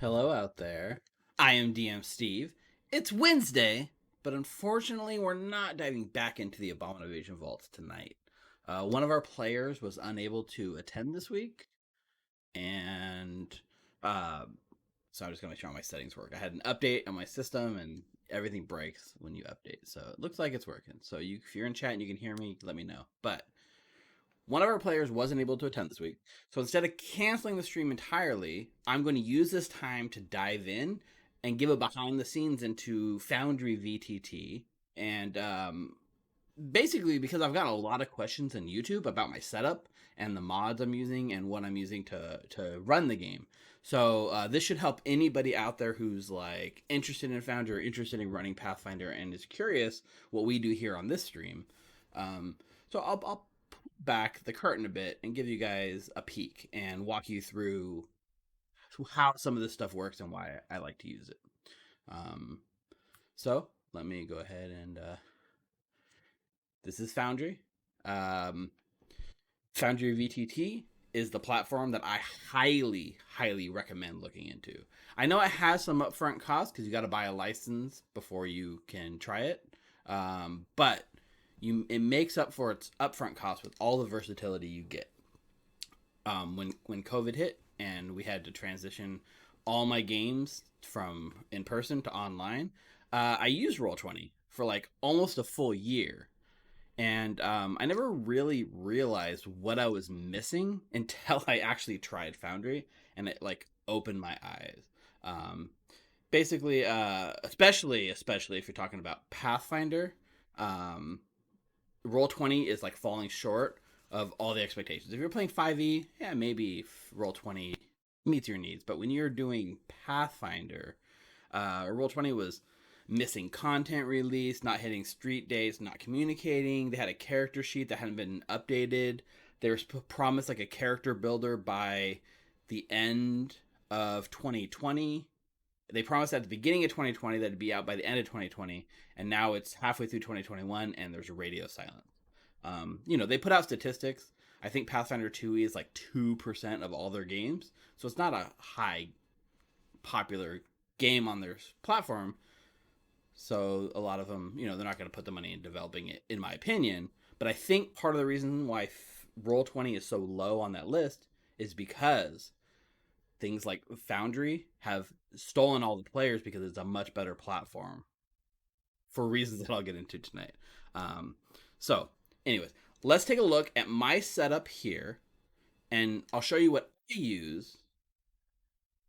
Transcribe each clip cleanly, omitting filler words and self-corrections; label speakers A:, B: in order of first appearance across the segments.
A: Hello out there. I am DM Steve. It's Wednesday, but unfortunately, we're not diving back into the Abomination Vaults tonight. One of our players was unable to attend this week, and uh, so I'm just gonna make sure all my settings work. I had an update on my system, and everything breaks when you update. So it looks like it's working. So if you're in chat and you can hear me, let me know. But one of our players wasn't able to attend this week. So instead of canceling the stream entirely, I'm going to use this time to dive in and give a behind the scenes into FoundryVTT. And basically, because I've got a lot of questions on YouTube about my setup and the mods I'm using and what I'm using to run the game. So this should help anybody out there who's like interested in Foundry or interested in running Pathfinder and is curious what we do here on this stream. So I'll back the curtain a bit and give you guys a peek and walk you through how some of this stuff works and why I like to use it. So let me go ahead and this is Foundry. FoundryVTT is the platform that I highly recommend looking into. I know it has some upfront costs because you got to buy a license before you can try it, but it makes up for its upfront cost with all the versatility you get. When COVID hit and we had to transition all my games from in person to online, I used Roll20 for like almost a full year, and I never really realized what I was missing until I actually tried Foundry, and it like opened my eyes. Basically, especially if you're talking about Pathfinder. Roll20 is like falling short of all the expectations. If you're playing 5e, yeah, maybe Roll20 meets your needs. But when you're doing Pathfinder, Roll20 was missing content release, not hitting street dates, not communicating. They had a character sheet that hadn't been updated. They were promised like a character builder by the end of 2020. They promised at the beginning of 2020 that it'd be out by the end of 2020, and now it's halfway through 2021 and there's radio silence. They put out statistics. I think Pathfinder 2e is like 2% of all their games, so it's not a high popular game on their platform. So a lot of them, they're not going to put the money in developing it, in my opinion. But I think part of the reason why Roll20 is so low on that list is because things like Foundry have stolen all the players because it's a much better platform for reasons that I'll get into tonight. So, anyways, let's take a look at my setup here, and I'll show you what I use.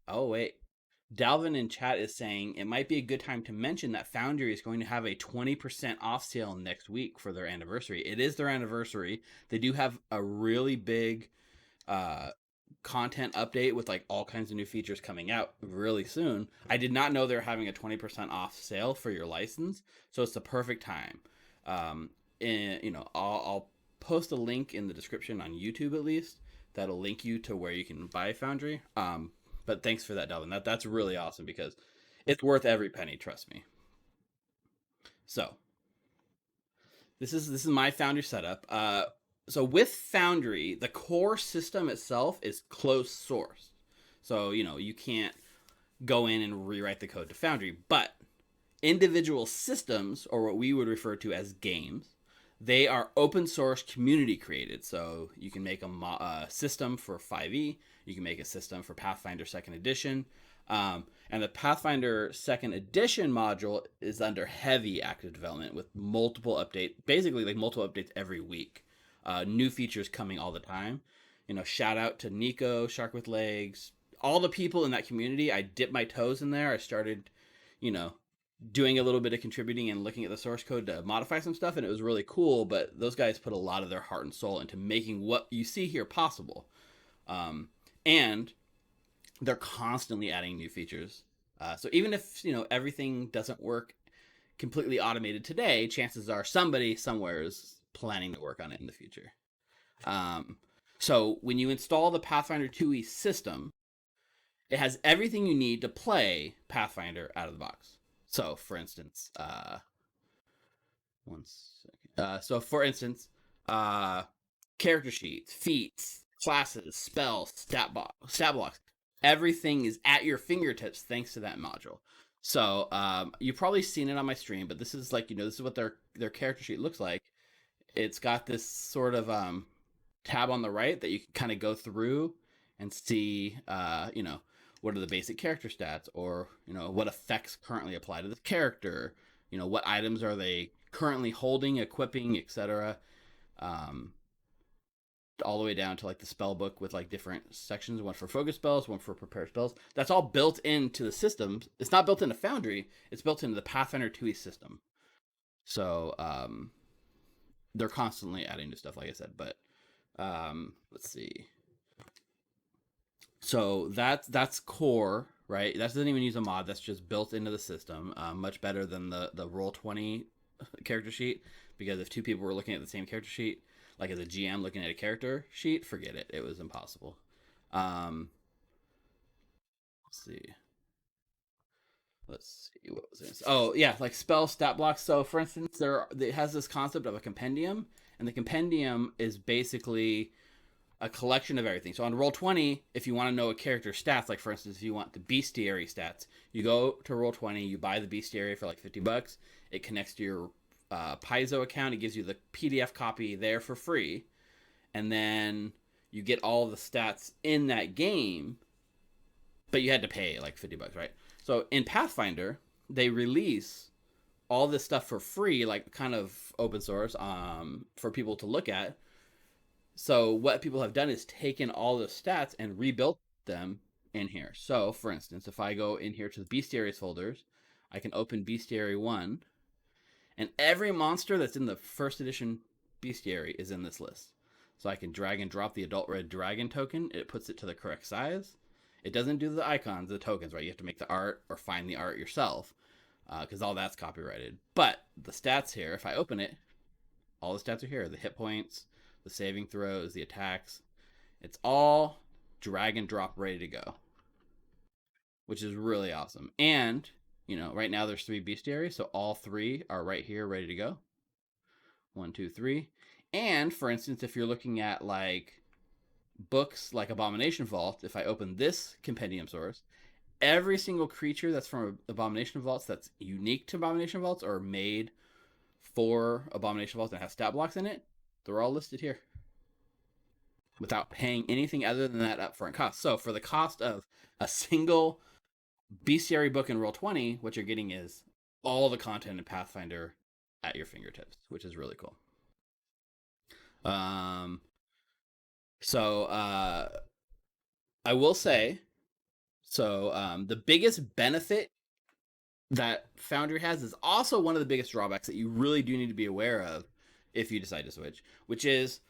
A: Oh, wait. Dalvin in chat is saying it might be a good time to mention that Foundry is going to have a 20% off sale next week for their anniversary. It is their anniversary. They do have a really big content update with like all kinds of new features coming out really soon. I did not know they're having a 20% off sale for your license, so it's the perfect time. I'll post a link in the description on YouTube at least that'll link you to where you can buy Foundry. But thanks for that, Delvin. That's really awesome because it's worth every penny, trust me. So this is my Foundry setup. So with Foundry, the core system itself is closed source. So, you can't go in and rewrite the code to Foundry, but individual systems, or what we would refer to as games, they are open source community created. So you can make a system for 5e, you can make a system for Pathfinder 2nd Edition, and the Pathfinder 2nd Edition module is under heavy active development with multiple updates, basically like multiple updates every week. New features coming all the time. Shout out to Nico, Shark with Legs, all the people in that community. I dipped my toes in there. I started, doing a little bit of contributing and looking at the source code to modify some stuff, and it was really cool. But those guys put a lot of their heart and soul into making what you see here possible. And they're constantly adding new features. So even if, everything doesn't work completely automated today, chances are somebody somewhere is planning to work on it in the future. So when you install the Pathfinder 2e system, it has everything you need to play Pathfinder out of the box. So for instance, character sheets, feats, classes, spells, stat blocks. everything is at your fingertips thanks to that module. So you've probably seen it on my stream, but this is like, this is what their character sheet looks like. It's got this sort of tab on the right that you can kind of go through and see, what are the basic character stats, or what effects currently apply to this character, what items are they currently holding, equipping, etc. All the way down to like the spell book with like different sections, one for focus spells, one for prepared spells. That's all built into the system. It's not built into Foundry, it's built into the Pathfinder 2e system. So they're constantly adding new stuff, like I said. But let's see. So that's core, right? That doesn't even use a mod. That's just built into the system. Much better than the Roll20 character sheet, because if two people were looking at the same character sheet, like as a GM looking at a character sheet, forget it. It was impossible. Let's see. What was it? Oh yeah, like spell stat blocks. So for instance, it has this concept of a compendium, and the compendium is basically a collection of everything. So on Roll20, if you want to know a character's stats, like for instance, if you want the bestiary stats, you go to Roll20, you buy the bestiary for like $50. It connects to your Paizo account. It gives you the PDF copy there for free, and then you get all the stats in that game, but you had to pay like $50, right? So in Pathfinder, they release all this stuff for free, like kind of open source, for people to look at. So what people have done is taken all the stats and rebuilt them in here. So for instance, if I go in here to the bestiaries folders, I can open bestiary 1, and every monster that's in the first edition bestiary is in this list. So I can drag and drop the adult red dragon token. It puts it to the correct size. It doesn't do the icons, the tokens, right? You have to make the art or find the art yourself, because all that's copyrighted. But the stats here, if I open it, all the stats are here. The hit points, the saving throws, the attacks. It's all drag and drop ready to go, which is really awesome. And, right now there's 3 bestiaries, so all 3 are right here ready to go. 1, 2, 3. And for instance, if you're looking at like books like Abomination Vault, if I open this compendium source, every single creature that's from Abomination Vaults that's unique to Abomination Vaults or made for Abomination Vaults and have stat blocks in it, they're all listed here without paying anything other than that upfront cost. So for the cost of a single bestiary book in Roll20, what you're getting is all the content in Pathfinder at your fingertips, which is really cool. So I will say, the biggest benefit that Foundry has is also one of the biggest drawbacks that you really do need to be aware of if you decide to switch, which is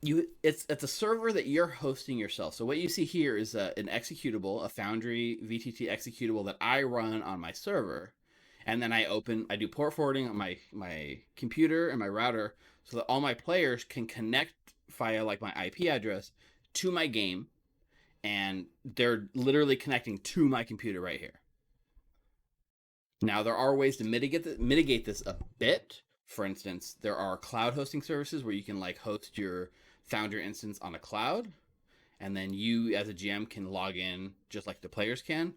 A: it's a server that you're hosting yourself. So what you see here is an executable, a FoundryVTT executable that I run on my server, and then I do port forwarding on my computer and my router, so that all my players can connect via like my IP address to my game, and they're literally connecting to my computer right here. Now there are ways to mitigate this a bit. For instance, there are cloud hosting services where you can like host your Foundry instance on a cloud, and then you as a GM can log in just like the players can.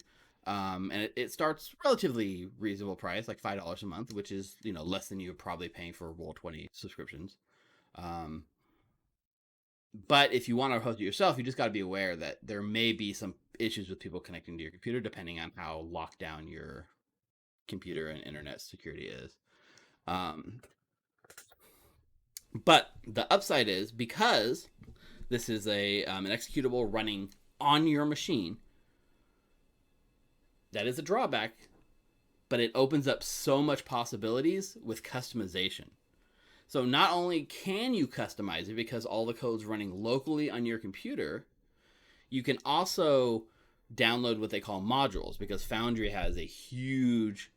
A: And it starts relatively reasonable price, like $5 a month, which is less than you're probably paying for Roll20 subscriptions. But if you want to host it yourself, you just got to be aware that there may be some issues with people connecting to your computer, depending on how locked down your computer and internet security is. But the upside is, because this is an executable running on your machine, that is a drawback, but it opens up so much possibilities with customization. So not only can you customize it because all the code's running locally on your computer, you can also download what they call modules, because Foundry has a huge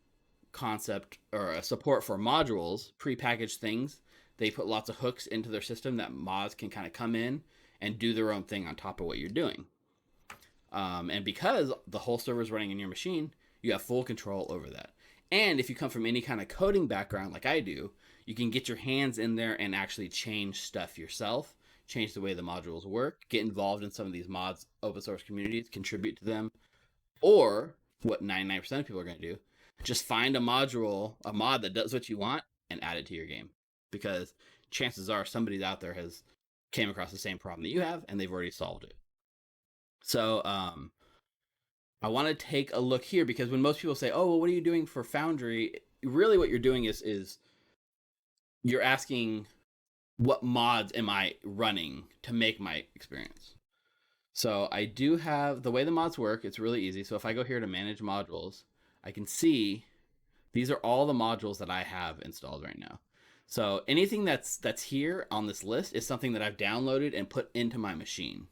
A: concept or a support for modules, prepackaged things. They put lots of hooks into their system that mods can kind of come in and do their own thing on top of what you're doing. And because the whole server is running in your machine, you have full control over that. And if you come from any kind of coding background like I do, you can get your hands in there and actually change stuff yourself. change the way the modules work, get involved in some of these mods, open source communities, contribute to them, or what 99% of people are going to do, just find a mod that does what you want, and add it to your game. Because chances are somebody out there has came across the same problem that you have, and they've already solved it. So I want to take a look here, because when most people say, "Oh, well, what are you doing for Foundry?" Really, what you're doing is you're asking, what mods am I running to make my experience? So I do have, the way the mods work, it's really easy. So if I go here to manage modules, I can see these are all the modules that I have installed right now. So anything that's here on this list is something that I've downloaded and put into my machine.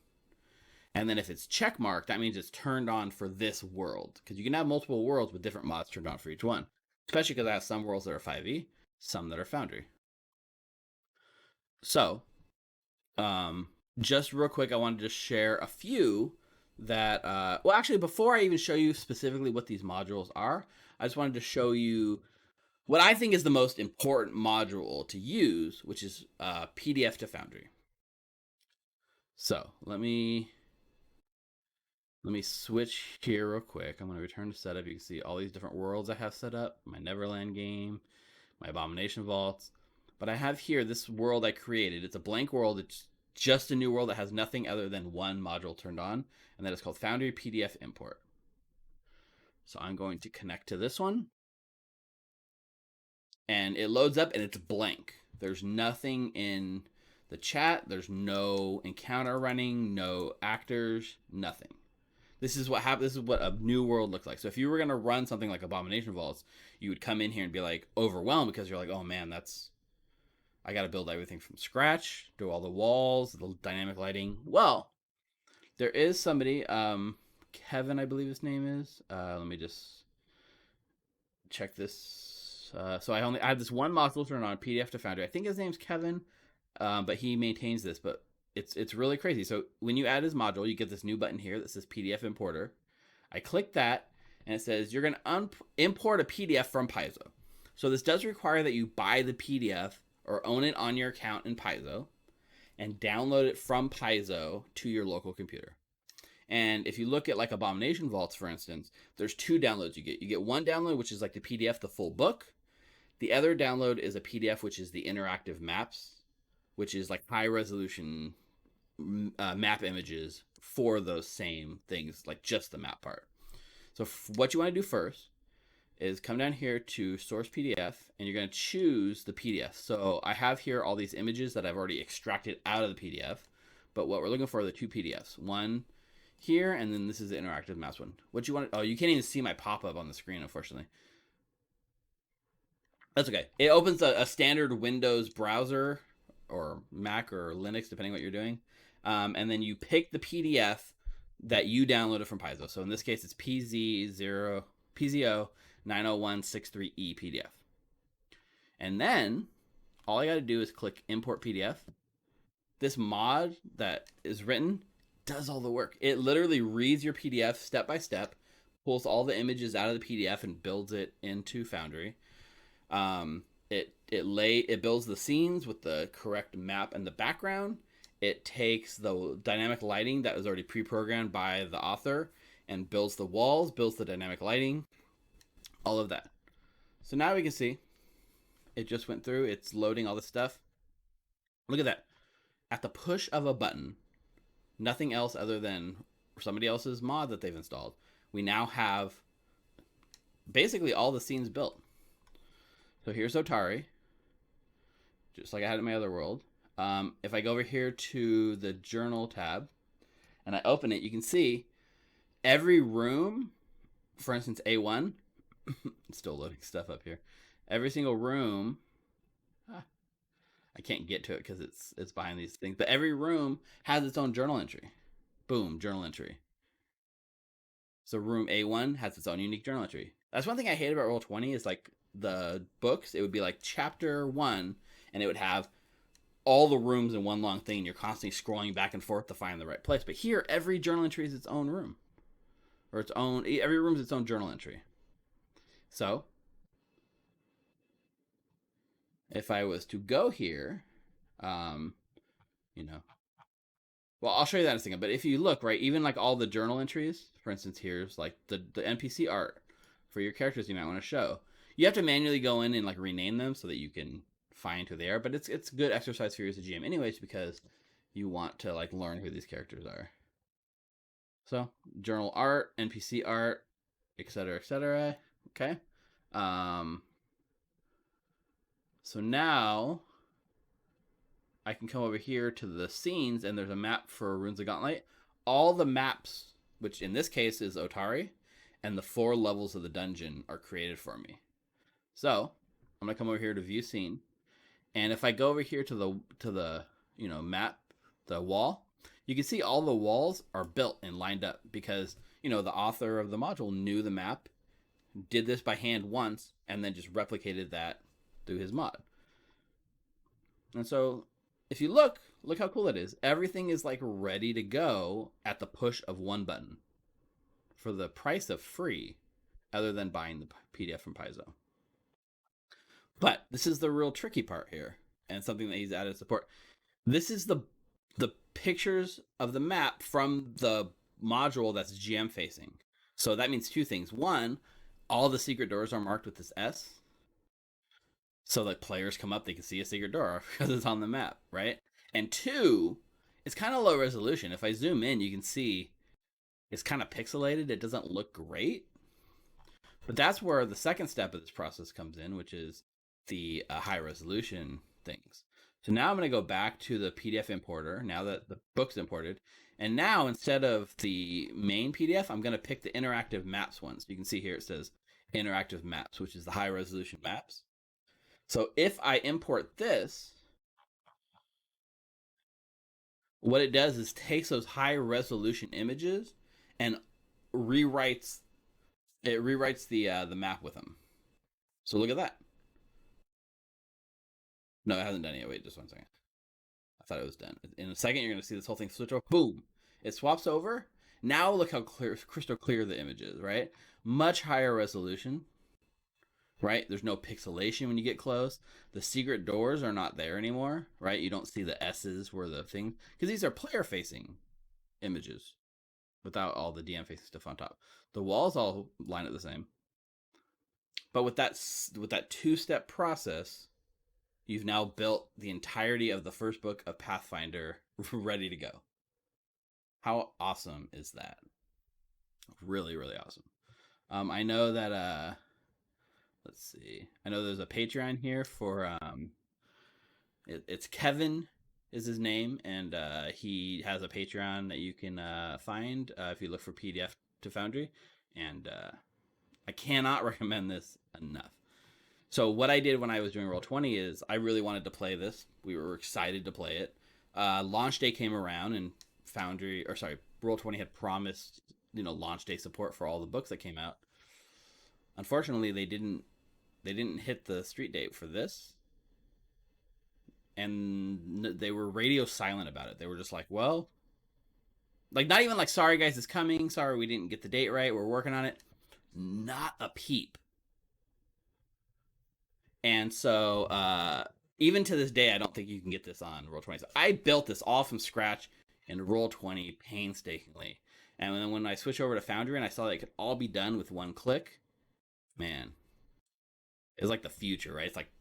A: And then if it's check marked, that means it's turned on for this world, because you can have multiple worlds with different mods turned on for each one, especially because I have some worlds that are 5e, some that are Foundry. So just real quick, I wanted to share a few that, well, actually, before I even show you specifically what these modules are, I just wanted to show you what I think is the most important module to use, which is PDF to Foundry. So let me switch here real quick. I'm going to return to setup. You can see all these different worlds I have set up, my Neverland game, my Abomination Vaults. But I have here this world I created. It's a blank world. It's just a new world that has nothing other than one module turned on, and that is called Foundry PDF Import. So I'm going to connect to this one, and it loads up, and it's blank. There's nothing in the chat. There's no encounter running, no actors, nothing. This is what happens. This is what a new world looks like. So if you were going to run something like Abomination Vaults, you would come in here and be like overwhelmed, because you're like, oh man, I got to build everything from scratch, do all the walls, the dynamic lighting. Well, there is somebody, Kevin, I believe his name is. Let me just check this. So I have this one module turned on, PDF to Foundry. I think his name's Kevin, but he maintains this. But it's really crazy. So when you add his module, you get this new button here that says PDF Importer. I click that, and it says you're going to import a PDF from Paizo. So this does require that you buy the PDF or own it on your account in Paizo and download it from Paizo to your local computer. And if you look at like Abomination Vaults, for instance, there's two downloads you get. You get one download, which is like the PDF, the full book. The other download is a PDF, which is the interactive maps, which is like high resolution map images for those same things, like just the map part. So what you want to do first is come down here to source PDF, and you're going to choose the PDF. So I have here all these images that I've already extracted out of the PDF, but what we're looking for are the two PDFs. One here, and then this is the interactive maps one. What you want? Oh, you can't even see my pop-up on the screen, unfortunately. That's okay. It opens a standard Windows browser, or Mac or Linux, depending what you're doing. And then you pick the PDF that you downloaded from Paizo. So in this case, it's PZO 90163E PDF. And then all I got to do is click Import PDF. This mod that is written does all the work. It literally reads your PDF step by step, pulls all the images out of the PDF and builds it into Foundry. It builds the scenes with the correct map and the background. It takes the dynamic lighting that was already pre-programmed by the author and builds the walls, builds the dynamic lighting, all of that. So now we can see it just went through. It's loading all the stuff. Look at that. At the push of a button, nothing else other than somebody else's mod that they've installed, we now have basically all the scenes built. So here's Otari, just like I had in my other world. If I go over here to the journal tab and I open it, you can see every room, for instance, A1, it's still loading stuff up here. Every single room, I can't get to it because it's behind these things, but every room has its own journal entry. Boom, journal entry. So room A1 has its own unique journal entry. That's one thing I hate about Roll20 is like the books, it would be like chapter 1, and it would have all the rooms in one long thing, and you're constantly scrolling back and forth to find the right place. But here, every journal entry is its own room, or every room is its own journal entry. So if I was to go here, you know, Well, I'll show you that in a second. But if you look, right, even like all the journal entries, for instance, here's like the NPC art for your characters you might want to show. You have to manually go in and like rename them so that you can find who they are. But it's good exercise for you as a GM, anyways, because you want to like learn who these characters are. So journal art, NPC art, etc., etc. Okay. So now I can come over here to the scenes, and there's a map for Ruins of Gauntlight. All the maps, which in this case is Otari, and the 4 levels of the dungeon are created for me. So I'm gonna come over here to view scene, and if I go over here to the map, the wall, you can see all the walls are built and lined up because the author of the module knew the map, did this by hand once, and then just replicated that through his mod. And so if you look how cool it is. Everything is like ready to go at the push of one button for the price of free, other than buying the PDF from Paizo. But this is the real tricky part here, and something that he's added support. This is the pictures of the map from the module that's GM facing. So that means 2 things. One, all the secret doors are marked with this S. So that players come up, they can see a secret door because it's on the map, right? And 2, it's kind of low resolution. If I zoom in, you can see it's kind of pixelated. It doesn't look great. But that's where the second step of this process comes in, which is the high resolution things. So now I'm going to go back to the PDF importer, now that the book's imported. And now instead of the main PDF, I'm going to pick the interactive maps one. So you can see here it says interactive maps, which is the high resolution maps. So if I import this, what it does is takes those high resolution images and rewrites the map with them. So look at that. No, it hasn't done it yet. Wait, just 1 second. I thought it was done. In a second, you're going to see this whole thing switch over. Boom. It swaps over. Now look how crystal clear the image is, right? Much higher resolution, right? There's no pixelation when you get close. The secret doors are not there anymore, right? You don't see the S's where the thing, because these are player-facing images without all the DM-facing stuff on top. The walls all line up the same. But with that 2-step process, you've now built the entirety of the first book of Pathfinder ready to go. How awesome is that? Really, really awesome. I know that, let's see. I know there's a Patreon here for, it's Kevin is his name, and he has a Patreon that you can find if you look for PDF To Foundry. And I cannot recommend this enough. So what I did when I was doing Roll20 is I really wanted to play this. We were excited to play it. Launch day came around, and Roll20 had promised, launch day support for all the books that came out. Unfortunately, they didn't hit the street date for this, and they were radio silent about it. They were just like, well, like not even like, sorry guys, it's coming. Sorry we didn't get the date right. We're working on it. Not a peep. And so even to this day, I don't think you can get this on Roll20. So I built this all from scratch in Roll20 painstakingly. And then when I switched over to Foundry and I saw that it could all be done with 1 click, man, it's like the future, right? It's like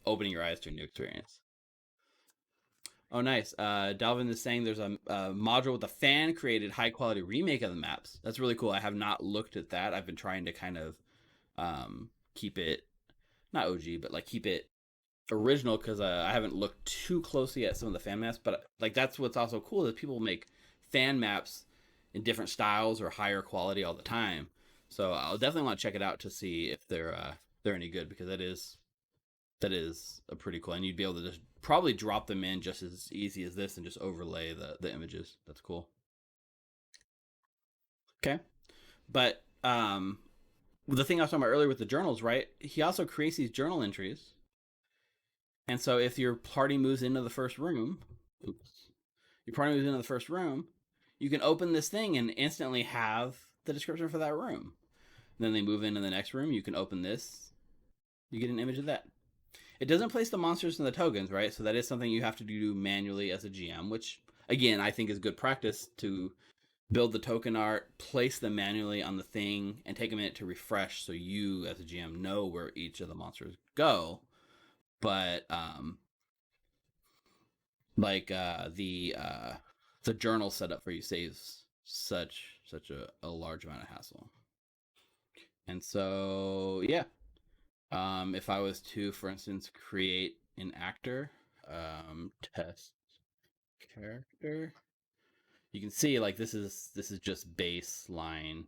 A: opening your eyes to a new experience. Oh, nice. Dalvin is saying there's a module with a fan-created high-quality remake of the maps. That's really cool. I have not looked at that. I've been trying to kind of keep it, not OG, but like keep it original, because I haven't looked too closely at some of the fan maps. But like that's what's also cool is people make fan maps in different styles or higher quality all the time. So I'll definitely want to check it out to see if they're any good, because that is a pretty cool, and you'd be able to just probably drop them in just as easy as this and just overlay the images. That's cool. Okay, but the thing I was talking about earlier with the journals, right? He also creates these journal entries, and so if your party moves into the first room, you can open this thing and instantly have the description for that room. And then they move into the next room. You can open this. You get an image of that. It doesn't place the monsters and the tokens, right? So that is something you have to do manually as a GM, which again, I think is good practice to build the token art, place them manually on the thing, and take a minute to refresh so you as a GM know where each of the monsters go. But like the journal setup for you saves such a large amount of hassle. And so yeah, if I was to, for instance, create an actor, test character, you can see like this is just baseline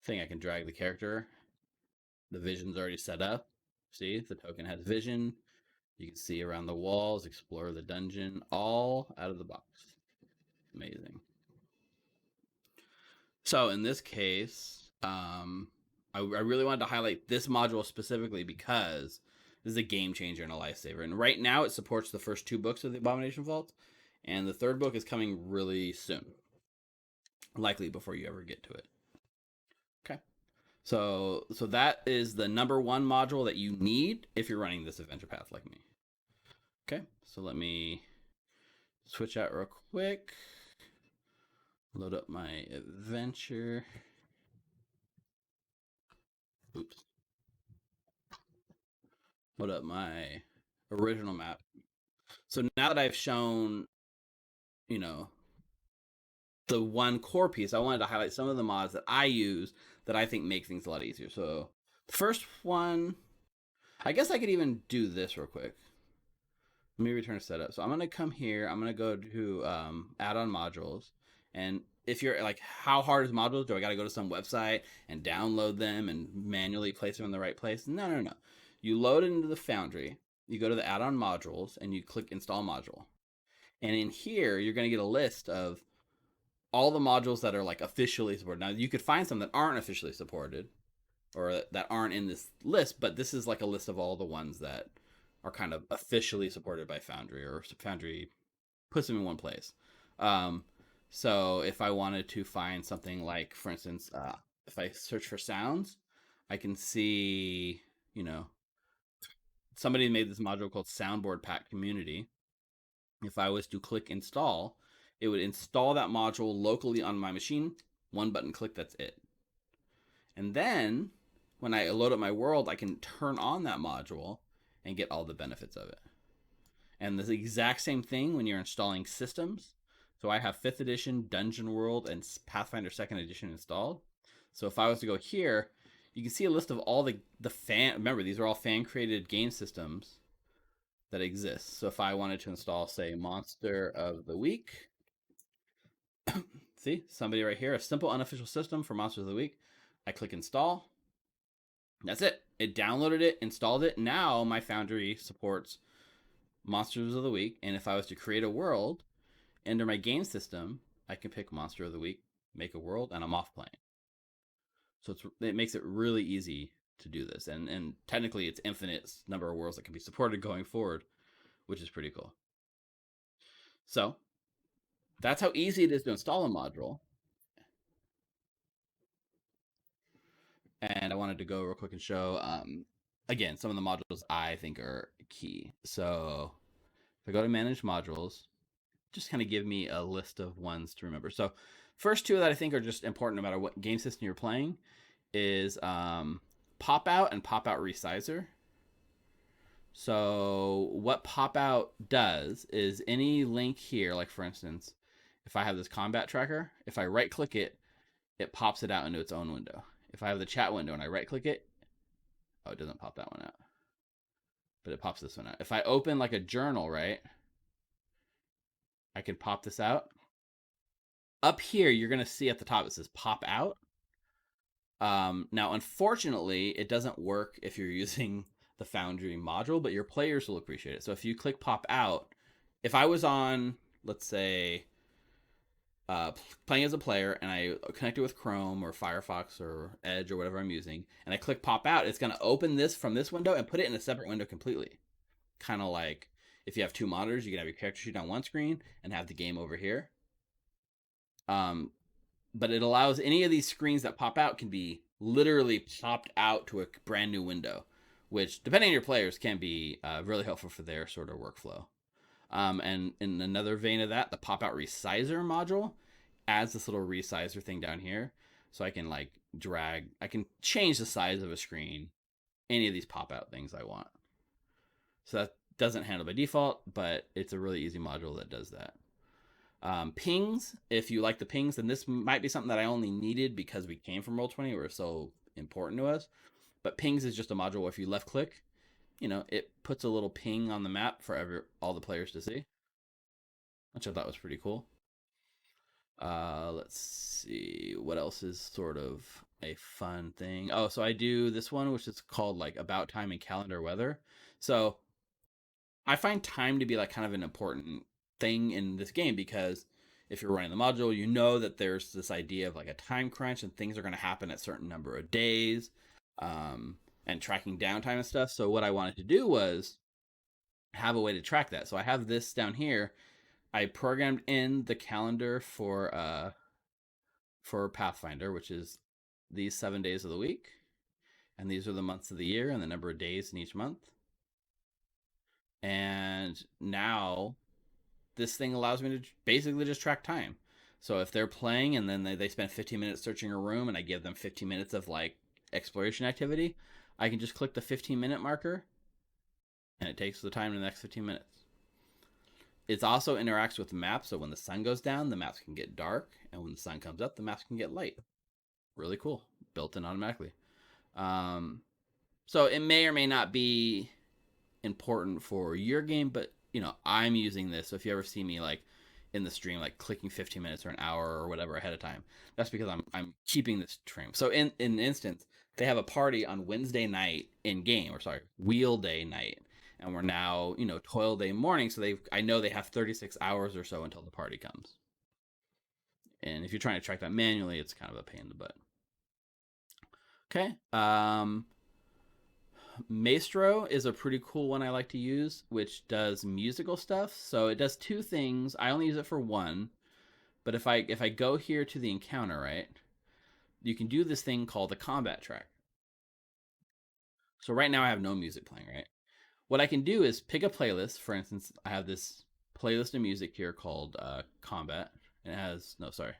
A: thing. I can drag the character. The vision's already set up. See, the token has vision. You can see around the walls, explore the dungeon, all out of the box. Amazing. So in this case, I really wanted to highlight this module specifically because this is a game changer and a lifesaver. And right now it supports the first 2 books of the Abomination Vault, and the 3rd book is coming really soon, likely before you ever get to it. Okay. So that is the number 1 module that you need if you're running this adventure path like me. Okay, so let me switch out real quick. Load up my adventure. Oops. Load up my original map. So now that I've shown, you know, the one core piece, I wanted to highlight some of the mods that I use that I think make things a lot easier. So the first one, I guess I could even do this real quick. Let me return to setup. So I'm going to come here. I'm going to go to add-on modules. And if you're like, how hard is modules? Do I got to go to some website and download them and manually place them in the right place? No. You load it into the Foundry. You go to the add-on modules and you click install module. And in here, you're going to get a list of all the modules that are like officially supported. Now, you could find some that aren't officially supported or that aren't in this list, but this is like a list of all the ones that are kind of officially supported by Foundry, or Foundry puts them in one place. So if I wanted to find something like, for instance, if I search for sounds, I can see, somebody made this module called Soundboard Pack Community. If I was to click install, it would install that module locally on my machine. 1 button click, that's it. And then when I load up my world, I can turn on that module and get all the benefits of it. And the exact same thing when you're installing systems. So I have 5th edition, Dungeon World, and Pathfinder 2nd edition installed. So if I was to go here, you can see a list of all the remember, these are all fan-created game systems that exist. So if I wanted to install, say, Monster of the Week, see, somebody right here, a simple unofficial system for Monsters of the Week. I click install. That's it. It downloaded it, installed it. Now my Foundry supports Monsters of the Week. And if I was to create a world, enter my game system, I can pick Monster of the Week, make a world, and I'm off playing. So it makes it really easy to do this. And technically it's infinite number of worlds that can be supported going forward, which is pretty cool. So that's how easy it is to install a module. And I wanted to go real quick and show, again, some of the modules I think are key. So if I go to manage modules, just kind of give me a list of ones to remember. So first 2 that I think are just important no matter what game system you're playing is pop out and pop out resizer. So what pop out does is any link here, like for instance, if I have this combat tracker, if I right click it, it pops it out into its own window. If I have the chat window and I right click it, oh, it doesn't pop that one out, but it pops this one out. If I open like a journal, right, I can pop this out. Up here, you're going to see at the top, it says pop out. Now, unfortunately, it doesn't work if you're using the Foundry module, but your players will appreciate it. So if you click pop out, if I was on, let's say, playing as a player and I connect it with Chrome or Firefox or Edge or whatever I'm using, and I click pop out, it's going to open this from this window and put it in a separate window completely. Kind of like if you have 2 monitors, you can have your character sheet on one screen and have the game over here. But it allows any of these screens that pop out can be literally popped out to a brand new window, which, depending on your players, can be really helpful for their sort of workflow. And in another vein of that, the pop out resizer module adds this little resizer thing down here. So I can like drag, I can change the size of a screen, any of these pop out things I want. So that doesn't handle by default, but it's a really easy module that does that. Pings, if you like the pings, then this might be something that I only needed because we came from Roll20, or so important to us. But pings is just a module where if you left click, it puts a little ping on the map for all the players to see, which I thought was pretty cool. Let's see what else is sort of a fun thing. Oh, so I do this one, which is called like about time and calendar weather. So I find time to be like kind of an important thing in this game because if you're running the module, you know that there's this idea of like a time crunch and things are going to happen at a certain number of days, and tracking downtime and stuff. So what I wanted to do was have a way to track that. So I have this down here. I programmed in the calendar for Pathfinder, which is these 7 days of the week, and these are the months of the year and the number of days in each month. And now this thing allows me to basically just track time. So if they're playing and then they spend 15 minutes searching a room and I give them 15 minutes of like exploration activity, I can just click the 15-minute marker and it takes the time in the next 15 minutes. It also interacts with the map, so when the sun goes down, the maps can get dark, and when the sun comes up, the maps can get light. Really cool. Built in automatically. So it may or may not be important for your game, but I'm using this. So if you ever see me like in the stream, like clicking 15 minutes or an hour or whatever ahead of time, that's because I'm keeping this stream. So in an instance, they have a party on Wednesday night in game, or sorry, wheel day night, and we're now toil day morning. So I know they have 36 hours or so until the party comes. And if you're trying to track that manually, it's kind of a pain in the butt. Okay. Maestro is a pretty cool one I like to use, which does musical stuff. So it does two things. I only use it for one, but if I go here to the encounter, right, you can do this thing called the combat track. So right now I have no music playing, right? What I can do is pick a playlist. For instance, I have this playlist of music here called combat. And it has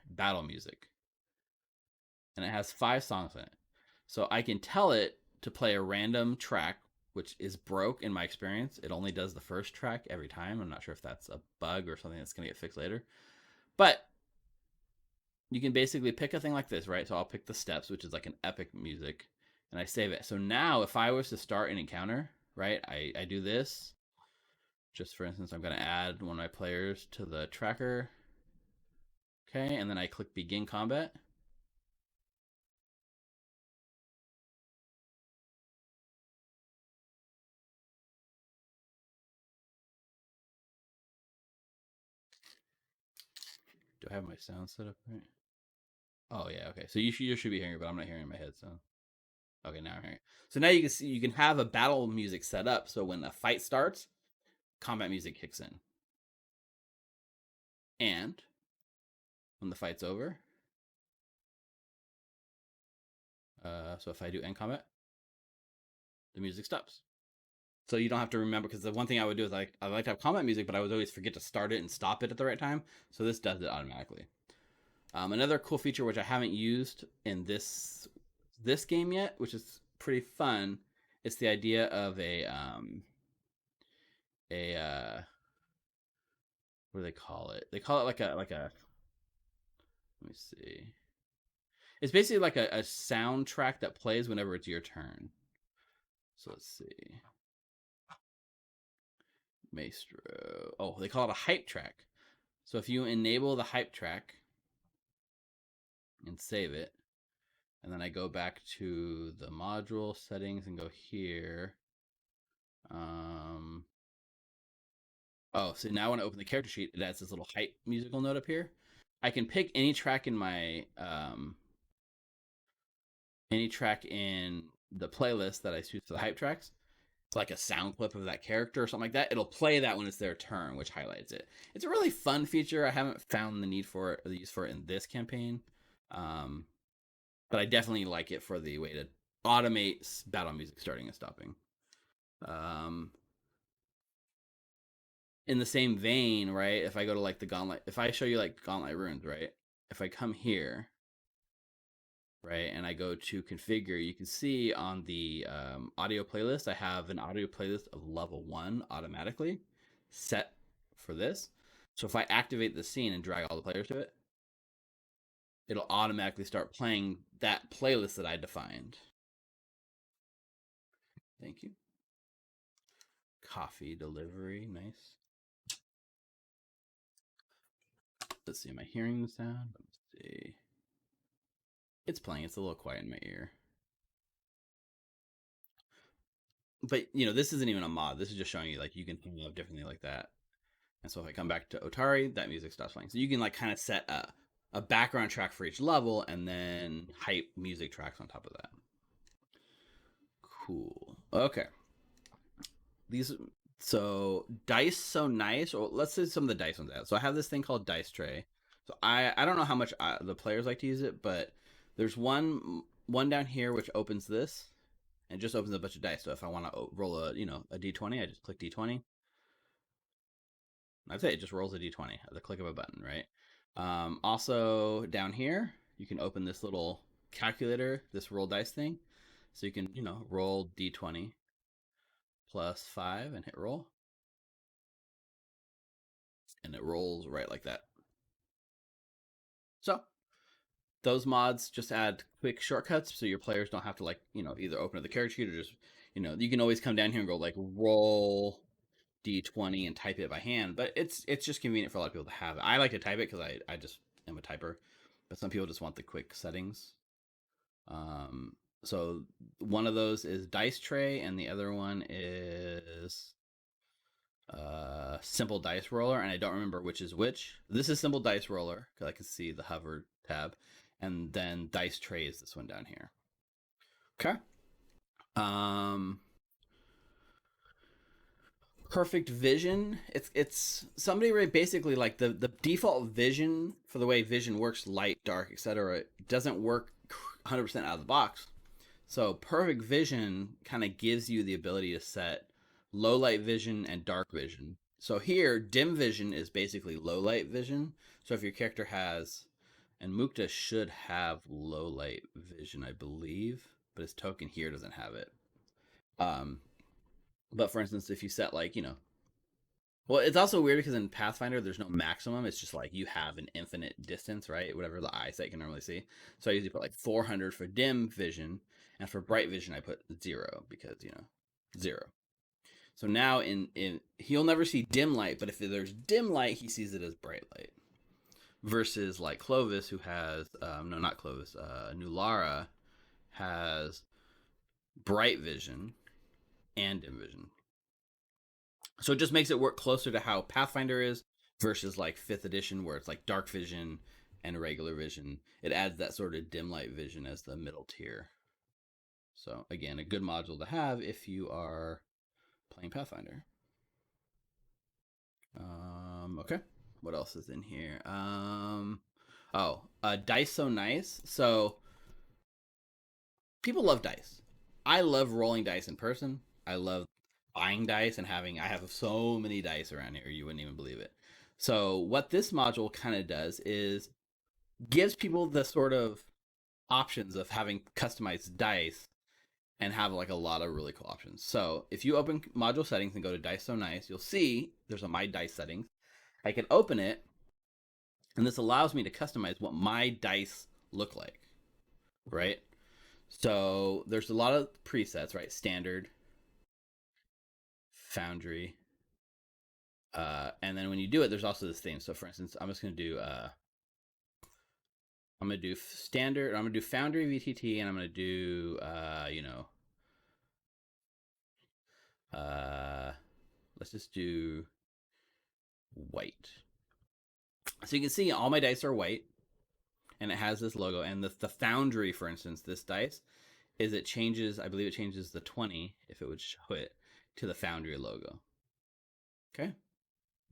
A: battle music, and it has 5 songs in it. So I can tell it to play a random track, which is broke in my experience. It only does the first track every time. I'm not sure if that's a bug or something that's going to get fixed later. But you can basically pick a thing like this, right? So I'll pick the steps, which is like an epic music, and I save it. So now if I was to start an encounter, right, I do this. Just for instance, I'm going to add one of my players to the tracker. Okay, and then I click begin combat. Do I have my sound set up right? Oh yeah, okay. So you should be hearing it, but I'm not hearing it in my head. So okay, now I'm hearing it. So now you can see you can have a battle music set up. So when a fight starts, combat music kicks in, and when the fight's over, so if I do end combat, the music stops. So you don't have to remember, because the one thing I would do is I like to have combat music, but I would always forget to start it and stop it at the right time. So this does it automatically. Another cool feature which I haven't used in this game yet, which is pretty fun, it's the idea of a what do they call it? They call it like a let me see. It's basically like a soundtrack that plays whenever it's your turn. So let's see. Maestro. Oh, they call it a hype track. So if you enable the hype track and save it, and then I go back to the module settings and go here. Oh, so now when I open the character sheet, it adds this little hype musical note up here. I can pick any track in my any track in the playlist that I choose for the hype tracks. It's like a sound clip of that character or something like that. It'll play that when it's their turn, which highlights it. It's a really fun feature. I haven't found the need for it or the use for it in this campaign, but I definitely like it for the way to automate battle music starting and stopping. Um, in the same vein, right? If I go to like the Gauntlet, if I show you like Gauntlet runes, right? If I come here, right, and I go to configure, you can see on the audio playlist, I have an audio playlist of level 1 automatically set for this. So if I activate the scene and drag all the players to it, it'll automatically start playing that playlist that I defined. Thank you. Coffee delivery, nice. Let's see, am I hearing the sound? Let's see. It's playing, it's a little quiet in my ear. But, you know, this isn't even a mod. This is just showing you, like, you can have differently like that. And so if I come back to Otari, that music stops playing. So you can, like, kind of set a background track for each level and then hype music tracks on top of that. Cool. Okay. These, so dice so nice, or let's say some of the dice ones out. So I have this thing called Dice Tray. So I don't know how much the players like to use it, but there's one down here which opens this and just opens a bunch of dice. So if I want to roll a a d20, I just click d20. I'd say it just rolls a d20 at the click of a button, right? Also down here, you can open this little calculator, this roll dice thing, so you can roll d20 plus 5 and hit roll, and it rolls right like that. So those mods just add quick shortcuts so your players don't have to either open up the character sheet or just you can always come down here and go like roll d20 and type it by hand, but it's just convenient for a lot of people to have it. I like to type it because I just am a typer, but some people just want the quick settings. So one of those is Dice Tray and the other one is Simple Dice Roller, and I don't remember which is which. This is Simple Dice Roller because I can see the hover tab, and then Dice Tray is this one down here. Okay. Perfect vision. It's somebody basically like the default vision for the way vision works, light, dark, etc. doesn't work 100% out of the box. So perfect vision kind of gives you the ability to set low light vision and dark vision. So here, dim vision is basically low light vision. So if your character has, and Mukta should have low light vision, I believe, but his token here doesn't have it. But for instance, if you set well, it's also weird because in Pathfinder there's no maximum. It's just like you have an infinite distance, right? Whatever the eyesight can normally see. So I usually put like 400 for dim vision, and for bright vision I put 0 because 0. So now in he'll never see dim light, but if there's dim light, he sees it as bright light. Versus like Clovis, who has no, not Clovis, Nulara has bright vision and dim vision. So it just makes it work closer to how Pathfinder is versus like 5th edition, where it's like dark vision and regular vision. It adds that sort of dim light vision as the middle tier. So again, a good module to have if you are playing Pathfinder. Okay. What else is in here? Dice so nice. So people love dice. I love rolling dice in person. I love buying dice and I have so many dice around here, you wouldn't even believe it. So what this module kind of does is gives people the sort of options of having customized dice and have like a lot of really cool options. So if you open module settings and go to Dice So Nice, you'll see there's a My Dice settings. I can open it, and this allows me to customize what my dice look like, right? So there's a lot of presets, right? Standard, Foundry, and then when you do it, there's also this theme. So for instance, I'm just gonna do standard. I'm gonna do FoundryVTT, and I'm gonna do let's just do white. So you can see all my dice are white, and it has this logo. And the Foundry, for instance, this dice is it changes. I believe it changes the 20 if it would show it to the Foundry logo. Okay,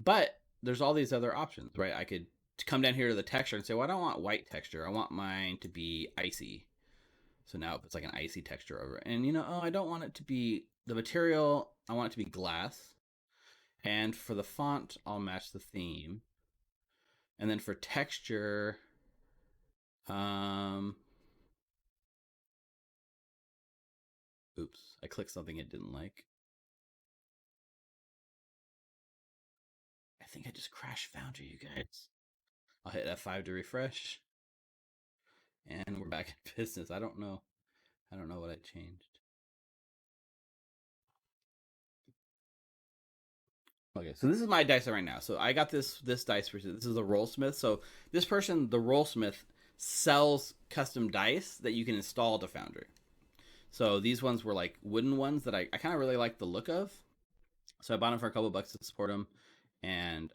A: but there's all these other options, right? I could come down here to the texture and say, well, I don't want white texture. I want mine to be icy. So now it's like an icy texture over it. And I don't want it to be the material. I want it to be glass. And for the font, I'll match the theme. And then for texture, oops, I clicked something it didn't like. I think I just crashed Foundry, you guys. I'll hit F5 to refresh. And we're back in business. I don't know what I changed. Okay, so this is my dice right now. So I got this dice. This is a Rollsmith. So this person, the Rollsmith, sells custom dice that you can install to Foundry. So these ones were like wooden ones that I kind of really like the look of. So I bought them for a couple bucks to support them, and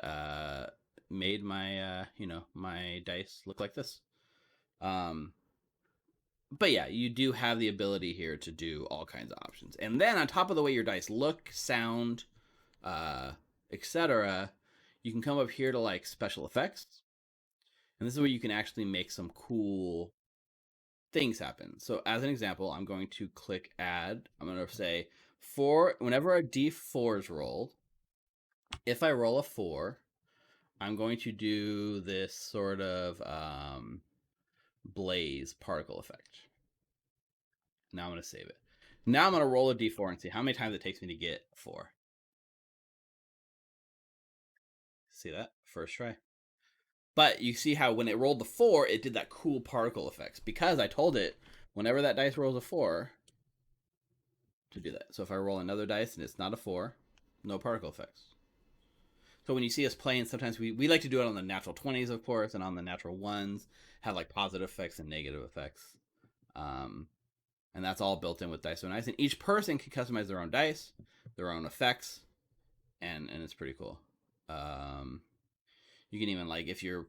A: made my my dice look like this. But yeah, you do have the ability here to do all kinds of options, and then on top of the way your dice look, sound, etc., you can come up here to like special effects, and this is where you can actually make some cool things happen. So as an example, I'm going to click add. I'm going to say whenever a D4 is rolled, if I roll a 4, I'm going to do this sort of blaze particle effect. Now I'm going to save it. Now I'm going to roll a D4 and see how many times it takes me to get 4. See that? First try. But you see how when it rolled the 4, it did that cool particle effects because I told it whenever that dice rolls a 4 to do that. So if I roll another dice and it's not a 4, no particle effects. So when you see us playing, sometimes we like to do it on the natural 20s, of course, and on the natural 1s, have like positive effects and negative effects. And that's all built in with Dice So Nice. And each person can customize their own dice, their own effects, and it's pretty cool. You can even like if you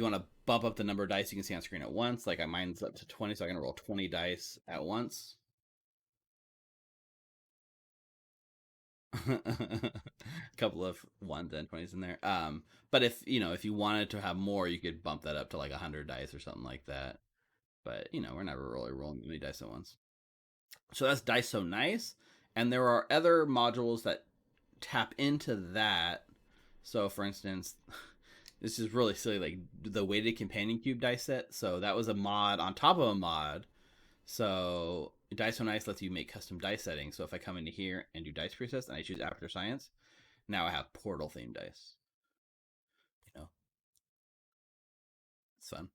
A: want to bump up the number of dice you can see on screen at once. Like mine's up to 20, so I can roll 20 dice at once. A couple of 1s and 20s in there. But if you wanted to have more, you could bump that up to like 100 dice or something like that. But we're never really rolling many dice at once. So that's Dice So Nice, and there are other modules that tap into that. So for instance, this is really silly, like the weighted companion cube dice set. So that was a mod on top of a mod. So Dice So Nice lets you make custom dice settings. So if I come into here and do dice presets and I choose After Science, now I have portal themed dice. It's fun.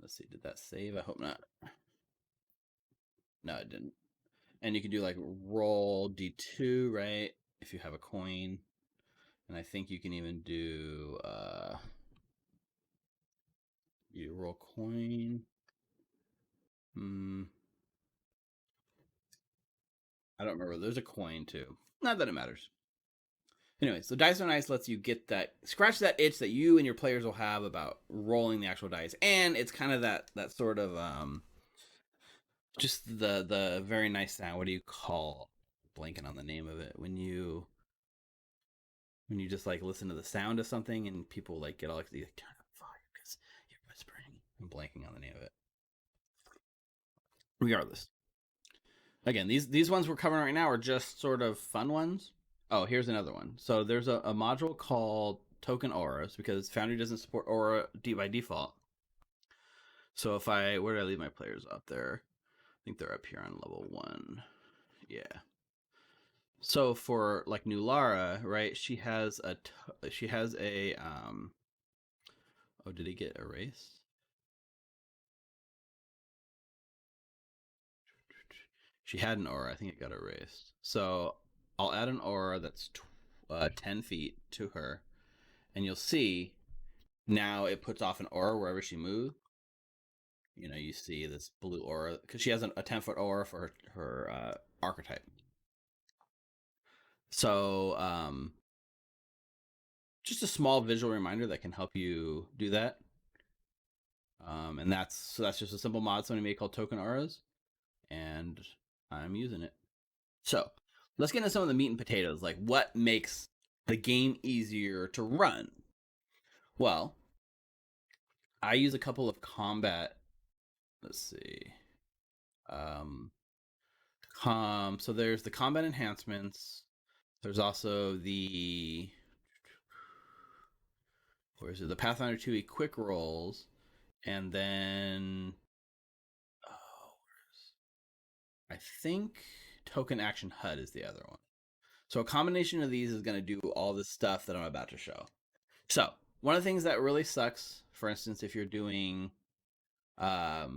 A: Let's see, did that save? I hope not. No, it didn't. And you can do like roll D2, right? If you have a coin. And I think you can even do you roll coin. I don't remember. There's a coin too. Not that it matters. Anyway, so Dice So Nice lets you get that scratch that itch that you and your players will have about rolling the actual dice, and it's kind of that sort of just the very nice sound. What do you call? Blanking on the name of it when you just like listen to the sound of something and people like get all like turn up volume because you're whispering. I'm blanking on the name of it. Regardless, again, these ones we're covering right now are just sort of fun ones. Oh, here's another one. So there's a module called Token Auras because Foundry doesn't support Aura by default. So if where did I leave my players up there? I think they're up here on level 1. Yeah. So for like new Lara, right? She has a oh, did it get erased? She had an aura. I think it got erased. So I'll add an aura that's 10 feet to her, and you'll see now it puts off an aura wherever she moves. You see this blue aura because she has a 10-foot aura for her archetype. So just a small visual reminder that can help you do that. And that's just a simple mod somebody made called Token Auras, and I'm using it. So let's get into some of the meat and potatoes, like what makes the game easier to run. Well, I use a couple of combat. Let's see. So there's the combat enhancements. There's also the where is it? The Pathfinder 2e quick rolls, and then oh, I think token action HUD is the other one. So a combination of these is going to do all this stuff that I'm about to show. So one of the things that really sucks, for instance, if you're doing, I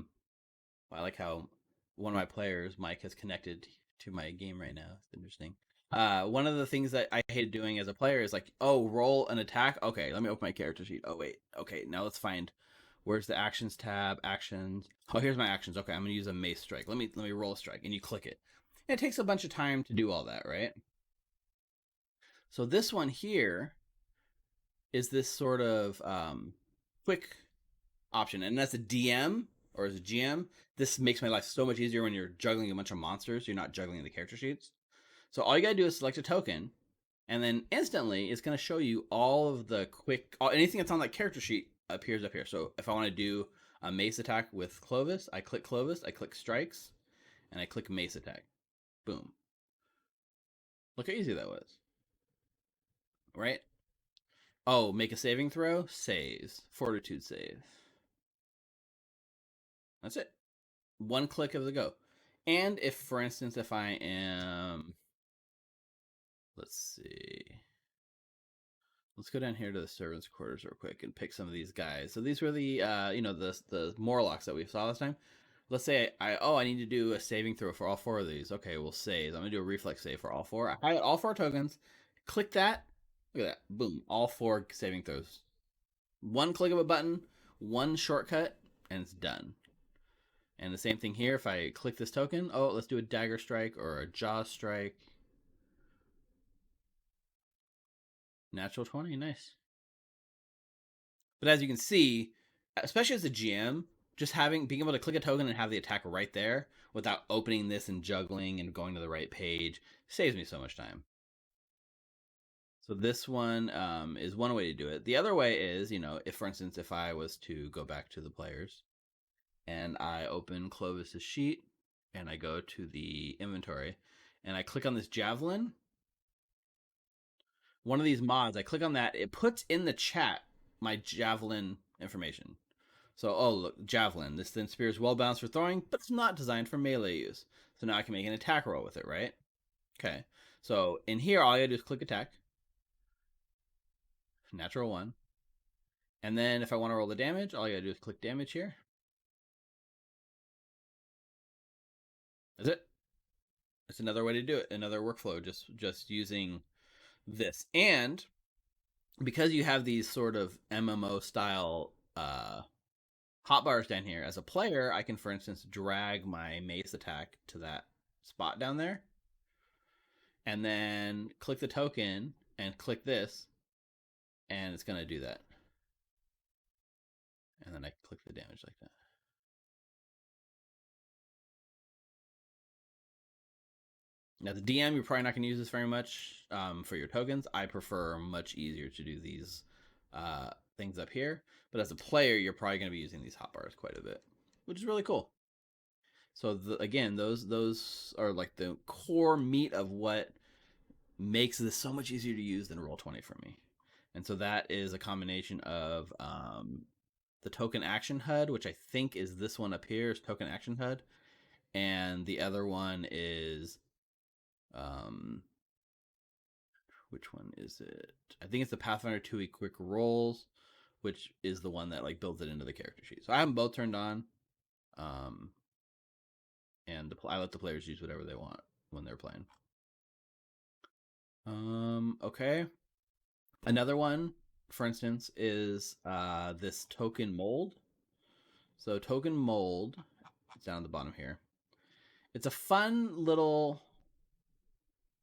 A: like how one of my players, Mike, has connected to my game right now. It's interesting. One of the things that I hate doing as a player is like, oh, roll an attack. Okay, let me open my character sheet. Oh wait, okay, now let's find where's the actions tab. Actions. Oh, here's my actions. Okay, I'm gonna use a mace strike. Let me roll a strike, and you click it. And it takes a bunch of time to do all that, right? So this one here is this sort of quick option, and as a DM or as a GM, this makes my life so much easier when you're juggling a bunch of monsters. You're not juggling the character sheets. So all you gotta do is select a token, and then instantly it's gonna show you all of the anything that's on that character sheet appears up here. So if I want to do a mace attack with Clovis, I click strikes, and I click mace attack. Boom. Look how easy that was, right? Oh, make a saving throw, saves, fortitude save. That's it. One click of the go. And if, for instance, if I am, let's see, let's go down here to the servants' quarters real quick and pick some of these guys. So these were the, the Morlocks that we saw last time. Let's say I need to do a saving throw for all four of these. Okay, we'll save. I'm gonna do a reflex save for all four. I highlight all four tokens. Click that. Look at that. Boom. All four saving throws. One click of a button, one shortcut, and it's done. And the same thing here. If I click this token, oh, let's do a dagger strike or a jaw strike. Natural 20, nice. But as you can see, especially as a GM, just being able to click a token and have the attack right there without opening this and juggling and going to the right page saves me so much time. So this one is one way to do it. The other way is, if for instance, if I was to go back to the players and I open Clovis's sheet and I go to the inventory and I click on this javelin, one of these mods, I click on that, it puts in the chat my javelin information. So, oh, look, javelin. This thin spear is well balanced for throwing, but it's not designed for melee use. So now I can make an attack roll with it, right? Okay. So in here, all I gotta do is click attack. Natural 1. And then if I want to roll the damage, all I gotta do is click damage here. That's it. That's another way to do it. Another workflow, just using this. And because you have these sort of MMO style hotbars down here, as a player, I can, for instance, drag my mace attack to that spot down there, and then click the token and click this, and it's gonna do that. And then I click the damage like that. Now the DM, you're probably not going to use this very much for your tokens. I prefer much easier to do these things up here. But as a player, you're probably going to be using these hotbars quite a bit, which is really cool. So again, those are like the core meat of what makes this so much easier to use than Roll20 for me. And so that is a combination of the token action HUD, which I think is this one up here, is token action HUD, and the other one is which one is it? I think it's the Pathfinder 2e quick rolls, which is the one that like builds it into the character sheet. So I have them both turned on, and I let the players use whatever they want when they're playing. Okay. Another one, for instance, is this token mold. So token mold, it's down at the bottom here. It's a fun little.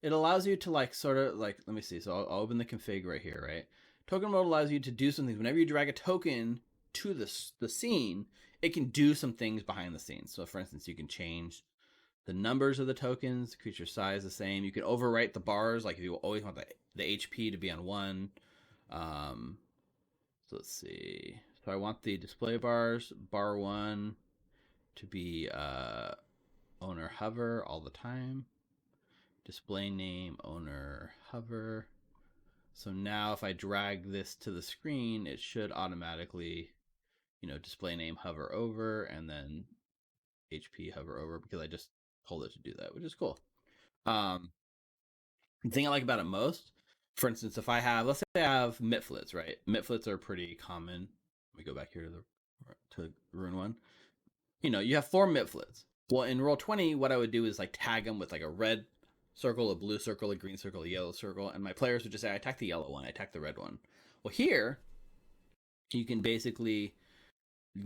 A: It allows you to like sort of like, let me see. So I'll open the config right here, right? Token mode allows you to do some things. Whenever you drag a token to the scene, it can do some things behind the scenes. So for instance, you can change the numbers of the tokens, creature size the same. You can overwrite the bars, like if you always want the HP to be on 1. So let's see. So I want the display bars, bar 1 to be owner hover all the time. Display name owner hover. So now if I drag this to the screen, it should automatically, display name hover over and then HP hover over, because I just told it to do that, which is cool. The thing I like about it most, for instance, if I have, let's say I have mitflits, right? Mitflits are pretty common. Let me go back here to Ruin 1. You have 4 mitflits. Well, in Roll20, what I would do is like tag them with like a red circle, a blue circle, a green circle, a yellow circle, and my players would just say, I attack the yellow one, I attack the red one. Well, here, you can basically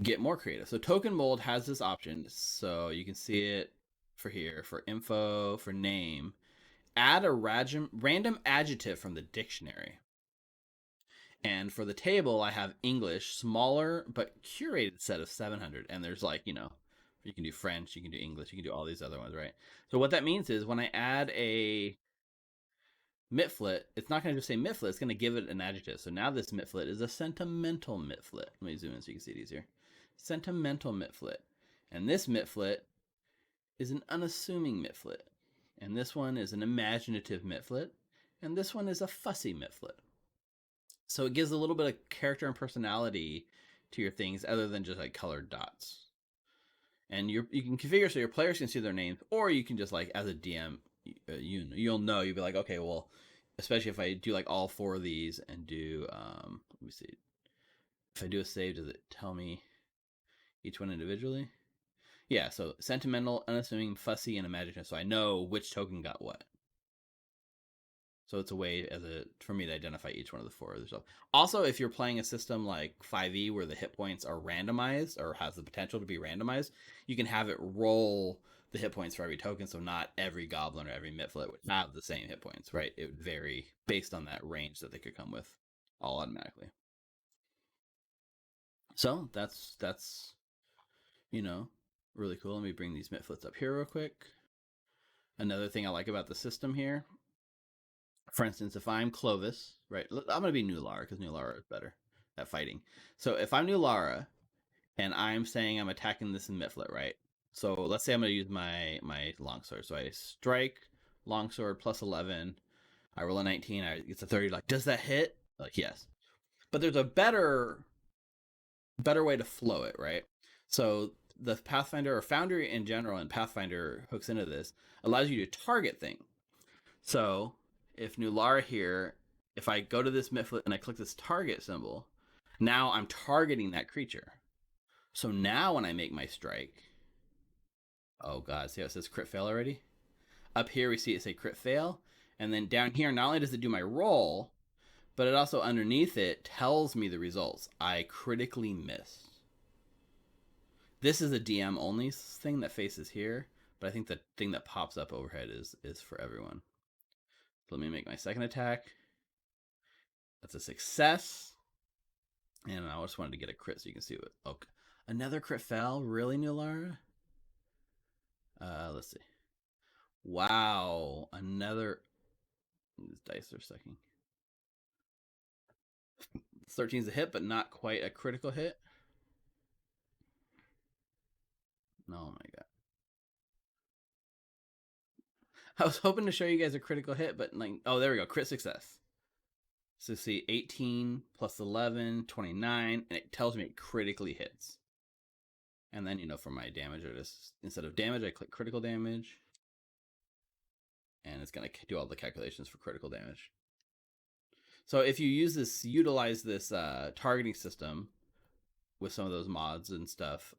A: get more creative. So Token Mold has this option, so you can see it for here, for info, for name. Add a random adjective from the dictionary. And for the table, I have English, smaller but curated set of 700. And there's like, you can do French, you can do English, you can do all these other ones, right? So what that means is when I add a mitflit, it's not going to just say mitflit, it's going to give it an adjective. So now this mitflit is a sentimental mitflit. Let me zoom in so you can see it easier. Sentimental mitflit. And this mitflit is an unassuming mitflit. And this one is an imaginative mitflit. And this one is a fussy mitflit. So it gives a little bit of character and personality to your things other than just like colored dots. And you can configure so your players can see their names, or you can just like as a DM, you'll be like, okay, well, especially if I do like all 4 of these and do, let me see. If I do a save, does it tell me each one individually? Yeah, so sentimental, unassuming, fussy, and imaginative. So I know which token got what. So it's a way for me to identify each one of the 4 others. Also, if you're playing a system like 5e where the hit points are randomized or has the potential to be randomized, you can have it roll the hit points for every token. So not every goblin or every mitflit would have the same hit points, right? It would vary based on that range that they could come with all automatically. So that's really cool. Let me bring these mitflits up here real quick. Another thing I like about the system here, for instance, if I'm Clovis, right, I'm going to be New Lara because New Lara is better at fighting. So if I'm New Lara and I'm saying I'm attacking this in mitflit, right? So let's say I'm going to use my longsword. So I strike longsword plus 11. I roll a 19. It's a 30. Like, does that hit? Like, yes. But there's a better way to flow it, right? So the Pathfinder or Foundry in general, and Pathfinder hooks into this, allows you to target things. So if New Lara here, if I go to this mitflit and I click this target symbol, now I'm targeting that creature. So now when I make my strike, oh god, see how it says crit fail already? Up here we see it say crit fail, and then down here not only does it do my roll, but it also underneath it tells me the results. I critically missed. This is a DM only thing that faces here, but I think the thing that pops up overhead is for everyone. So let me make my second attack. That's a success. And I just wanted to get a crit so you can see what. Okay. Another crit fail? Really, New Lara? Let's see. Wow. Another. These dice are sucking. 13 is a hit, but not quite a critical hit. Oh my god. I was hoping to show you guys a critical hit, but like, oh, there we go. Crit success. So see, 18 plus 11, 29, and it tells me it critically hits. And then, for my damage, I just, instead of damage, I click critical damage. And it's going to do all the calculations for critical damage. So if you utilize this targeting system with some of those mods and stuff,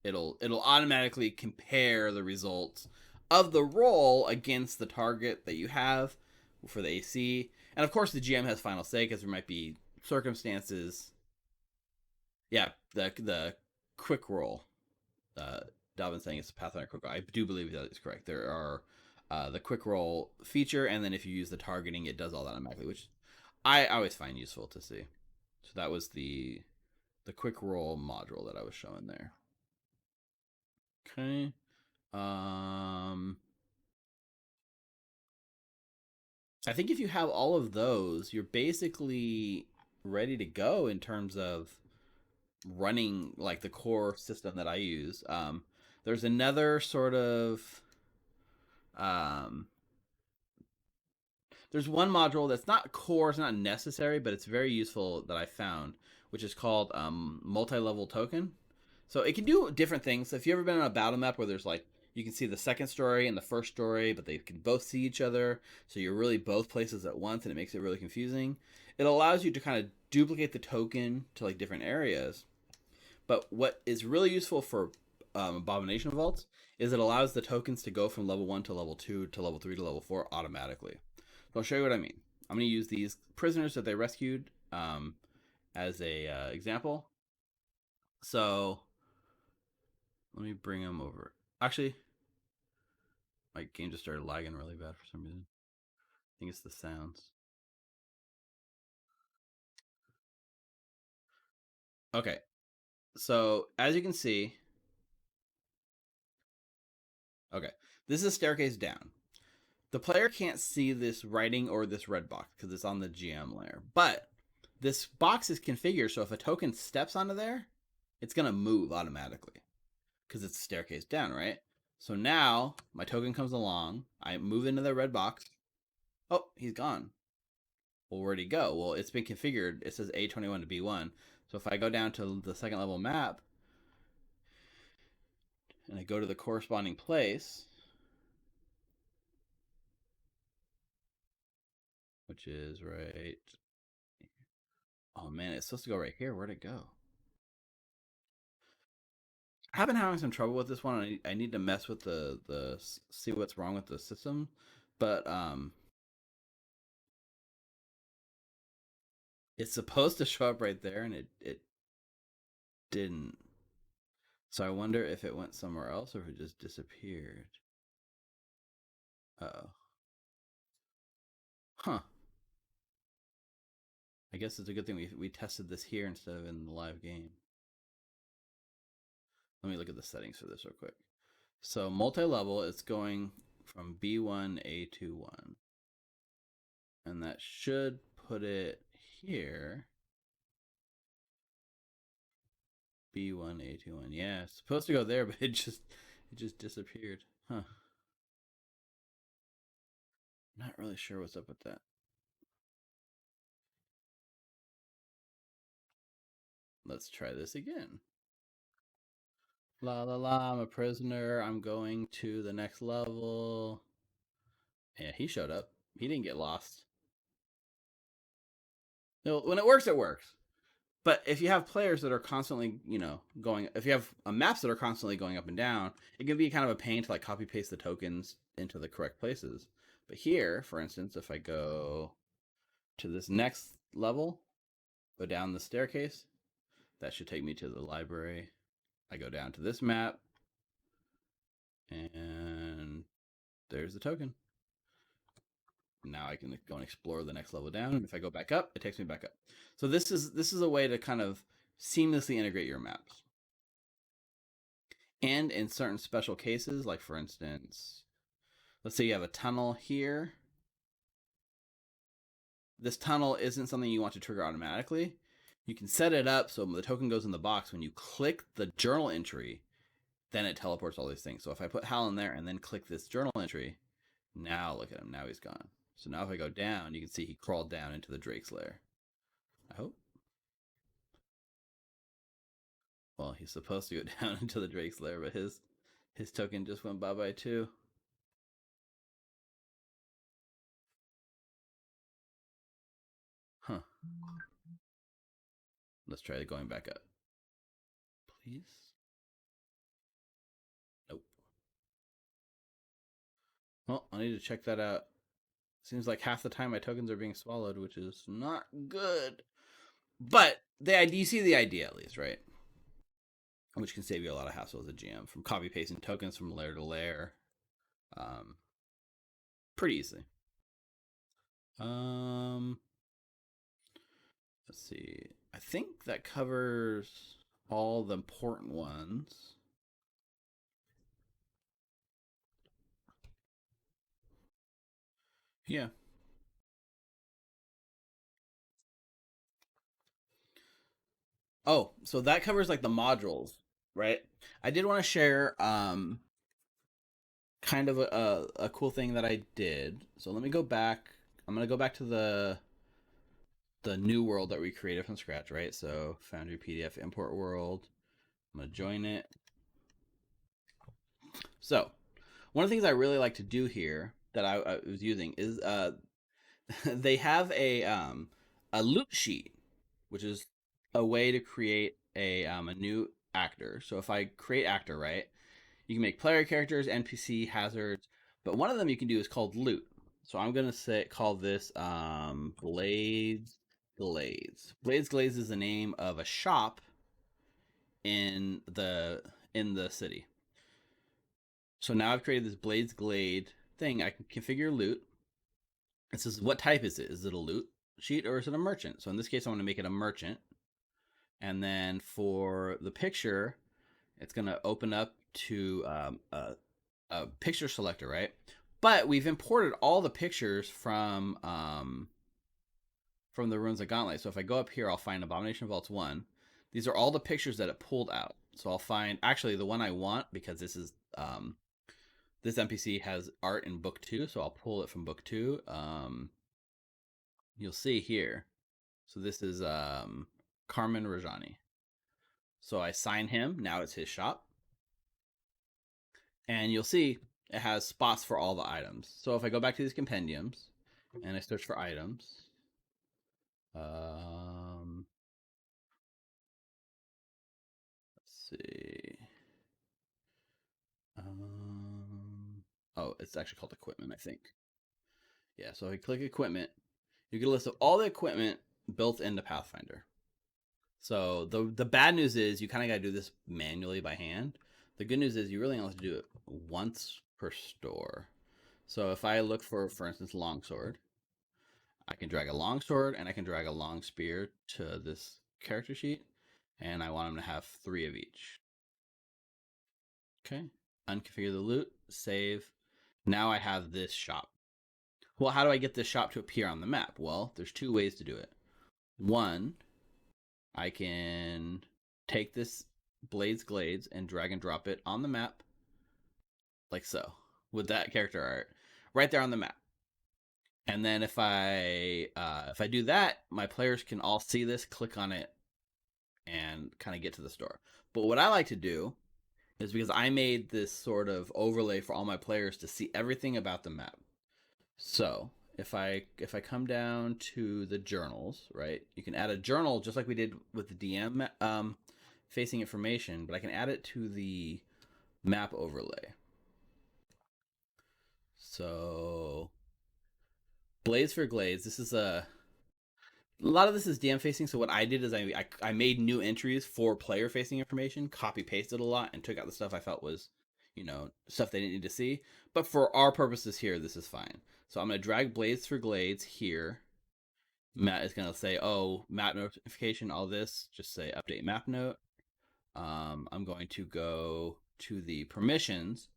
A: it'll automatically compare the results of the roll against the target that you have for the AC. And of course, the GM has final say because there might be circumstances. Yeah, the quick roll. Dalvin's saying it's a Pathfinder quick roll. I do believe that is correct. There are the quick roll feature, and then if you use the targeting, it does all that automatically, which I always find useful to see. So that was the quick roll module that I was showing there. Okay. I think if you have all of those, you're basically ready to go in terms of running like the core system that I use. There's another sort of um, there's one module that's not core, it's not necessary, but it's very useful that I found, which is called multi-level token. So it can do different things. So if you've ever been on a battle map where there's like you can see the second story and the first story, but they can both see each other, so you're really both places at once, and it makes it really confusing. It allows you to kind of duplicate the token to like different areas. But what is really useful for abomination vaults is it allows the tokens to go from level 1 to level 2 to level 3 to level 4 automatically. So I'll show you what I mean. I'm going to use these prisoners that they rescued as a example. So let me bring them over. Actually, my game just started lagging really bad for some reason. I think it's the sounds. Okay, so as you can see, okay, this is a staircase down. The player can't see this writing or this red box because it's on the GM layer. But this box is configured so if a token steps onto there, it's going to move automatically because it's a staircase down, right? So now my token comes along. I move into the red box. Oh, he's gone. Well, where'd he go? Well, it's been configured. It says A21 to B1. So if I go down to the second level map and I go to the corresponding place, which is right. Oh man, it's supposed to go right here. Where'd it go? I've been having some trouble with this one. I need to mess with the see what's wrong with the system, but it's supposed to show up right there, and it didn't. So I wonder if it went somewhere else or if it just disappeared. Oh, huh. I guess it's a good thing we tested this here instead of in the live game. Let me look at the settings for this real quick. So multi-level, it's going from B1 A21, and that should put it here. B1 A21. Yeah, it's supposed to go there, but it just disappeared. Huh. Not really sure what's up with that. Let's try this again. La la la, I'm a prisoner. I'm going to the next level. Yeah, he showed up. He didn't get lost. No, when it works, it works. But if you have players that are constantly, going, if you have maps that are constantly going up and down, it can be kind of a pain to like copy paste the tokens into the correct places. But here, for instance, if I go to this next level, go down the staircase, that should take me to the library. I go down to this map, and there's the token. Now I can go and explore the next level down, and if I go back up, it takes me back up. So this is a way to kind of seamlessly integrate your maps. And in certain special cases, like for instance, let's say you have a tunnel here. This tunnel isn't something you want to trigger automatically. You can set it up so the token goes in the box. When you click the journal entry, then it teleports all these things. So if I put Hal in there and then click this journal entry, now look at him. Now he's gone. So now if I go down, you can see he crawled down into the Drake's lair. I hope. Well, he's supposed to go down into the Drake's lair, but his token just went bye-bye too. Huh. Let's try going back up. Please? Nope. Well, I need to check that out. Seems like half the time my tokens are being swallowed, which is not good. But you see the idea at least, right? Which can save you a lot of hassle as a GM from copy pasting tokens from layer to layer, pretty easily. Um, let's see. I think that covers all the important ones. Yeah. Oh, so that covers like the modules. right? I did want to share kind of a cool thing that I did. So let me go back. I'm gonna go back to the new world that we created from scratch, right? So Foundry PDF import world. I'm gonna join it. So one of the things I really like to do here that I was using is they have a loot sheet, which is a way to create a new actor. So if I create actor, right, you can make player characters, NPC, hazards, but one of them you can do is called loot. So I'm gonna call this Blades Glades. Blades Glades is the name of a shop in the city. So now I've created this Blades Glade thing. I can configure loot. It says what type is it? Is it a loot sheet or is it a merchant? So in this case, I want to make it a merchant. And then for the picture, it's going to open up to a picture selector, right? But we've imported all the pictures from the Ruins of Gauntlight. So if I go up here, I'll find Abomination of Vaults 1. These are all the pictures that it pulled out. So I'll find actually the one I want because this NPC has art in book 2, so I'll pull it from book 2. You'll see here. So this is Carmen Rajani. So I sign him. Now it's his shop. And you'll see it has spots for all the items. So if I go back to these compendiums and I search for items, let's see. Oh, it's actually called equipment, I think. Yeah, so if I click equipment, you get a list of all the equipment built into Pathfinder. So the bad news is you kind of got to do this manually by hand. The good news is you really only have to do it once per store. So if I look for instance, longsword, I can drag a longsword and I can drag a long spear to this character sheet, and I want them to have 3 of each. Okay, unconfigure the loot, save. Now I have this shop. Well, how do I get this shop to appear on the map? Well, there's 2 ways to do it. One, I can take this Blades Glades and drag and drop it on the map, like so, with that character art right there on the map. And then if I do that, my players can all see this, click on it, and kind of get to the store. But what I like to do is because I made this sort of overlay for all my players to see everything about the map. So if I come down to the journals, right, you can add a journal just like we did with the DM facing information, but I can add it to the map overlay. So Blades for Glades, this is a lot of this is DM facing. So what I did is I made new entries for player facing information, copy pasted a lot, and took out the stuff I felt was, stuff they didn't need to see. But for our purposes here, this is fine. So I'm gonna drag Blades for Glades here. Matt is gonna say, oh, map notification, all this. Just say update map note. I'm going to go to the permissions,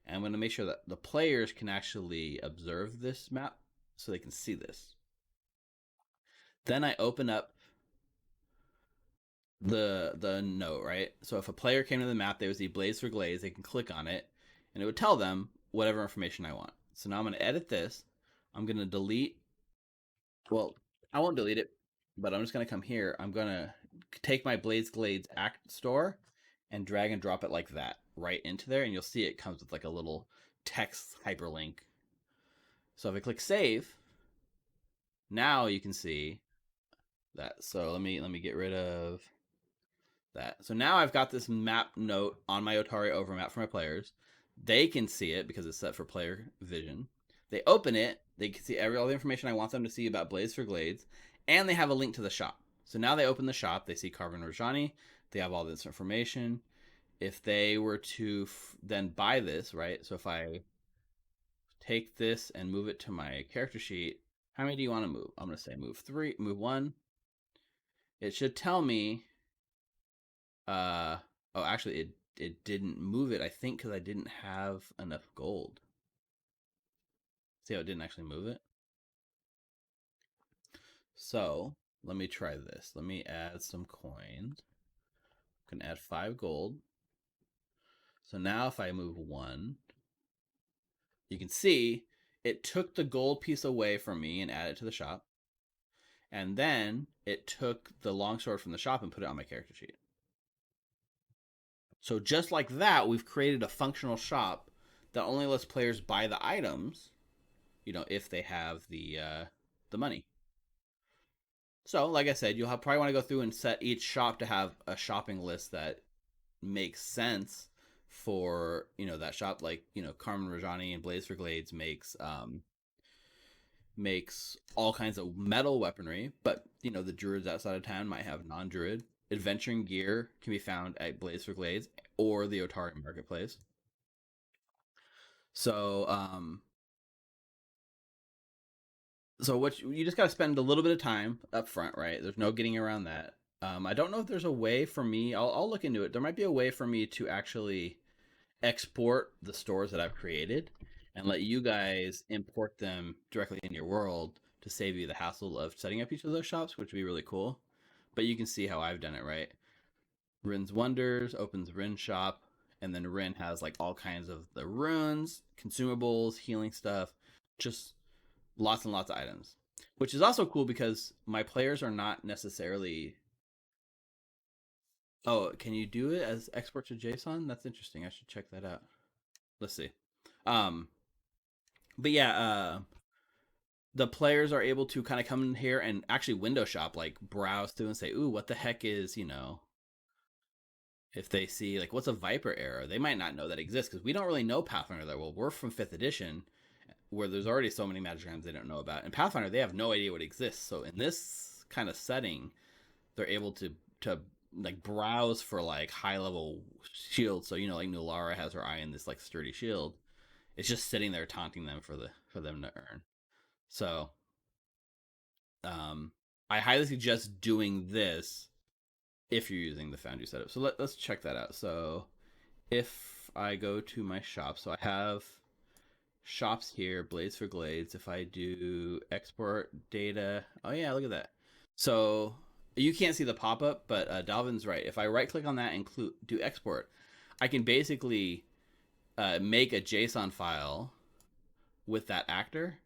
A: and I'm going to make sure that the players can actually observe this map so they can see this. Then I open up the note, right? So if a player came to the map, they would see Blaze for Glaze, they can click on it, and it would tell them whatever information I want. So now I'm going to edit this. I'm going to delete, well, I won't delete it, but I'm just going to come here. I'm going to take my Blaze Glades act store and drag and drop it like that right into there, and you'll see it comes with like a little text hyperlink. So if I click save, now you can see that. So let me get rid of that. So now I've got this map note on my Otari overmap for my players. They can see it because it's set for player vision. They open it, they can see all the information I want them to see about Blaze for Glades, and they have a link to the shop. So now they open the shop, they see Carmen Rajani, they have all this information. If they were to then buy this, right? So if I take this and move it to my character sheet, how many do you want to move? I'm going to say move 3, move 1. It should tell me oh, actually it didn't move it, I think, because I didn't have enough gold. See how it didn't actually move it? So let me try this. Let me add some coins. I'm gonna add 5 gold. So now if I move 1, you can see it took the gold piece away from me and added it to the shop. And then it took the longsword from the shop and put it on my character sheet. So just like that, we've created a functional shop that only lets players buy the items, if they have the money. So, like I said, you'll probably want to go through and set each shop to have a shopping list that makes sense for that shop. Like Carmen Rajani and Blaze for Glades makes all kinds of metal weaponry, but the druids outside of town might have non-druid. Adventuring gear can be found at Blaze for Glades or the Otari Marketplace. So what you just got to spend a little bit of time up front, right? There's no getting around that. I don't know if there's a way for me. I'll look into it. There might be a way for me to actually export the stores that I've created and let you guys import them directly in your world to save you the hassle of setting up each of those shops, which would be really cool. But you can see how I've done it, right? Rin's Wonders opens Rin shop, and then Rin has like all kinds of the runes, consumables, healing stuff, just lots and lots of items. Which is also cool because my players are not necessarily. Oh, can you do it as export to JSON? That's interesting. I should check that out. Let's see. Um, but yeah, the players are able to kind of come in here and actually window shop, like browse through and say, "Ooh, what the heck is If they see like what's a Viper arrow, they might not know that exists because we don't really know Pathfinder that well. We're from 5th edition, where there's already so many magic items they don't know about. And Pathfinder, they have no idea what exists. So in this kind of setting, they're able to like browse for like high level shields. So like Nulara has her eye in this like sturdy shield. It's just sitting there taunting them for them to earn. So I highly suggest doing this if you're using the Foundry setup. So let's check that out. So if I go to my shop, so I have shops here, Blades for Glades. If I do export data, oh yeah, look at that. So you can't see the pop-up, but Dalvin's right. If I right-click on that and do export, I can basically make a JSON file with that actor,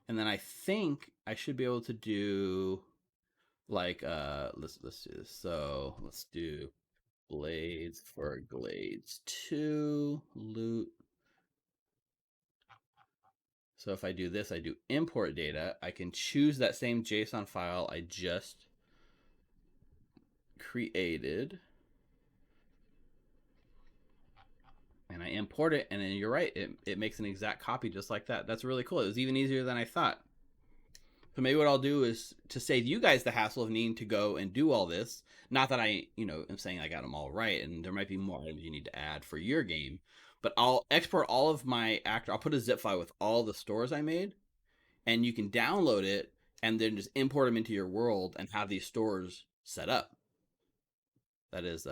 A: and then I think I should be able to do like let's do this. So let's do Blades for Glades 2 loot. So if I do this, I do import data. I can choose that same JSON file I just created, and I import it, and then you're right, it makes an exact copy just like that. That's really cool. It was even easier than I thought. So maybe what I'll do is to save you guys the hassle of needing to go and do all this. Not that I, am saying I got them all right, and there might be more items you need to add for your game, but I'll export all of my actor. I'll put a zip file with all the stores I made, and you can download it and then just import them into your world and have these stores set up. That is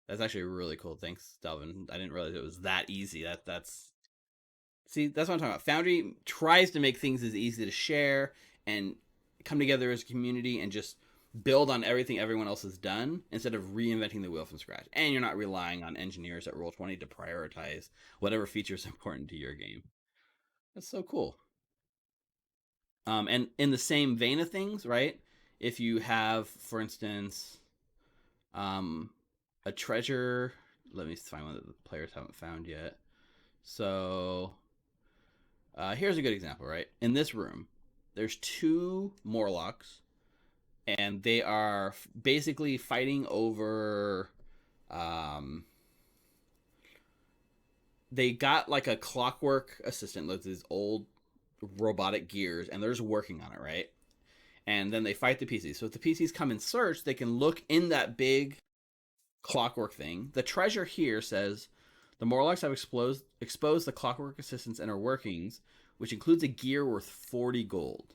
A: that's actually really cool. Thanks, Delvin. I didn't realize it was that easy. That's see, that's what I'm talking about. Foundry tries to make things as easy to share and come together as a community and just build on everything everyone else has done instead of reinventing the wheel from scratch. And you're not relying on engineers at Roll20 to prioritize whatever feature is important to your game. That's so cool. And in the same vein of things, right? If you have, for instance, a treasure, let me find one that the players haven't found yet. So here's a good example, right? In this room, there's 2 Morlocks, and they are basically fighting over. They got like a clockwork assistant with these old robotic gears, and they're just working on it, right? And then they fight the PCs. So if the PCs come and search, they can look in that big clockwork thing. The treasure here says the Morlocks have exposed the clockwork assistant's inner workings, which includes a gear worth 40 gold.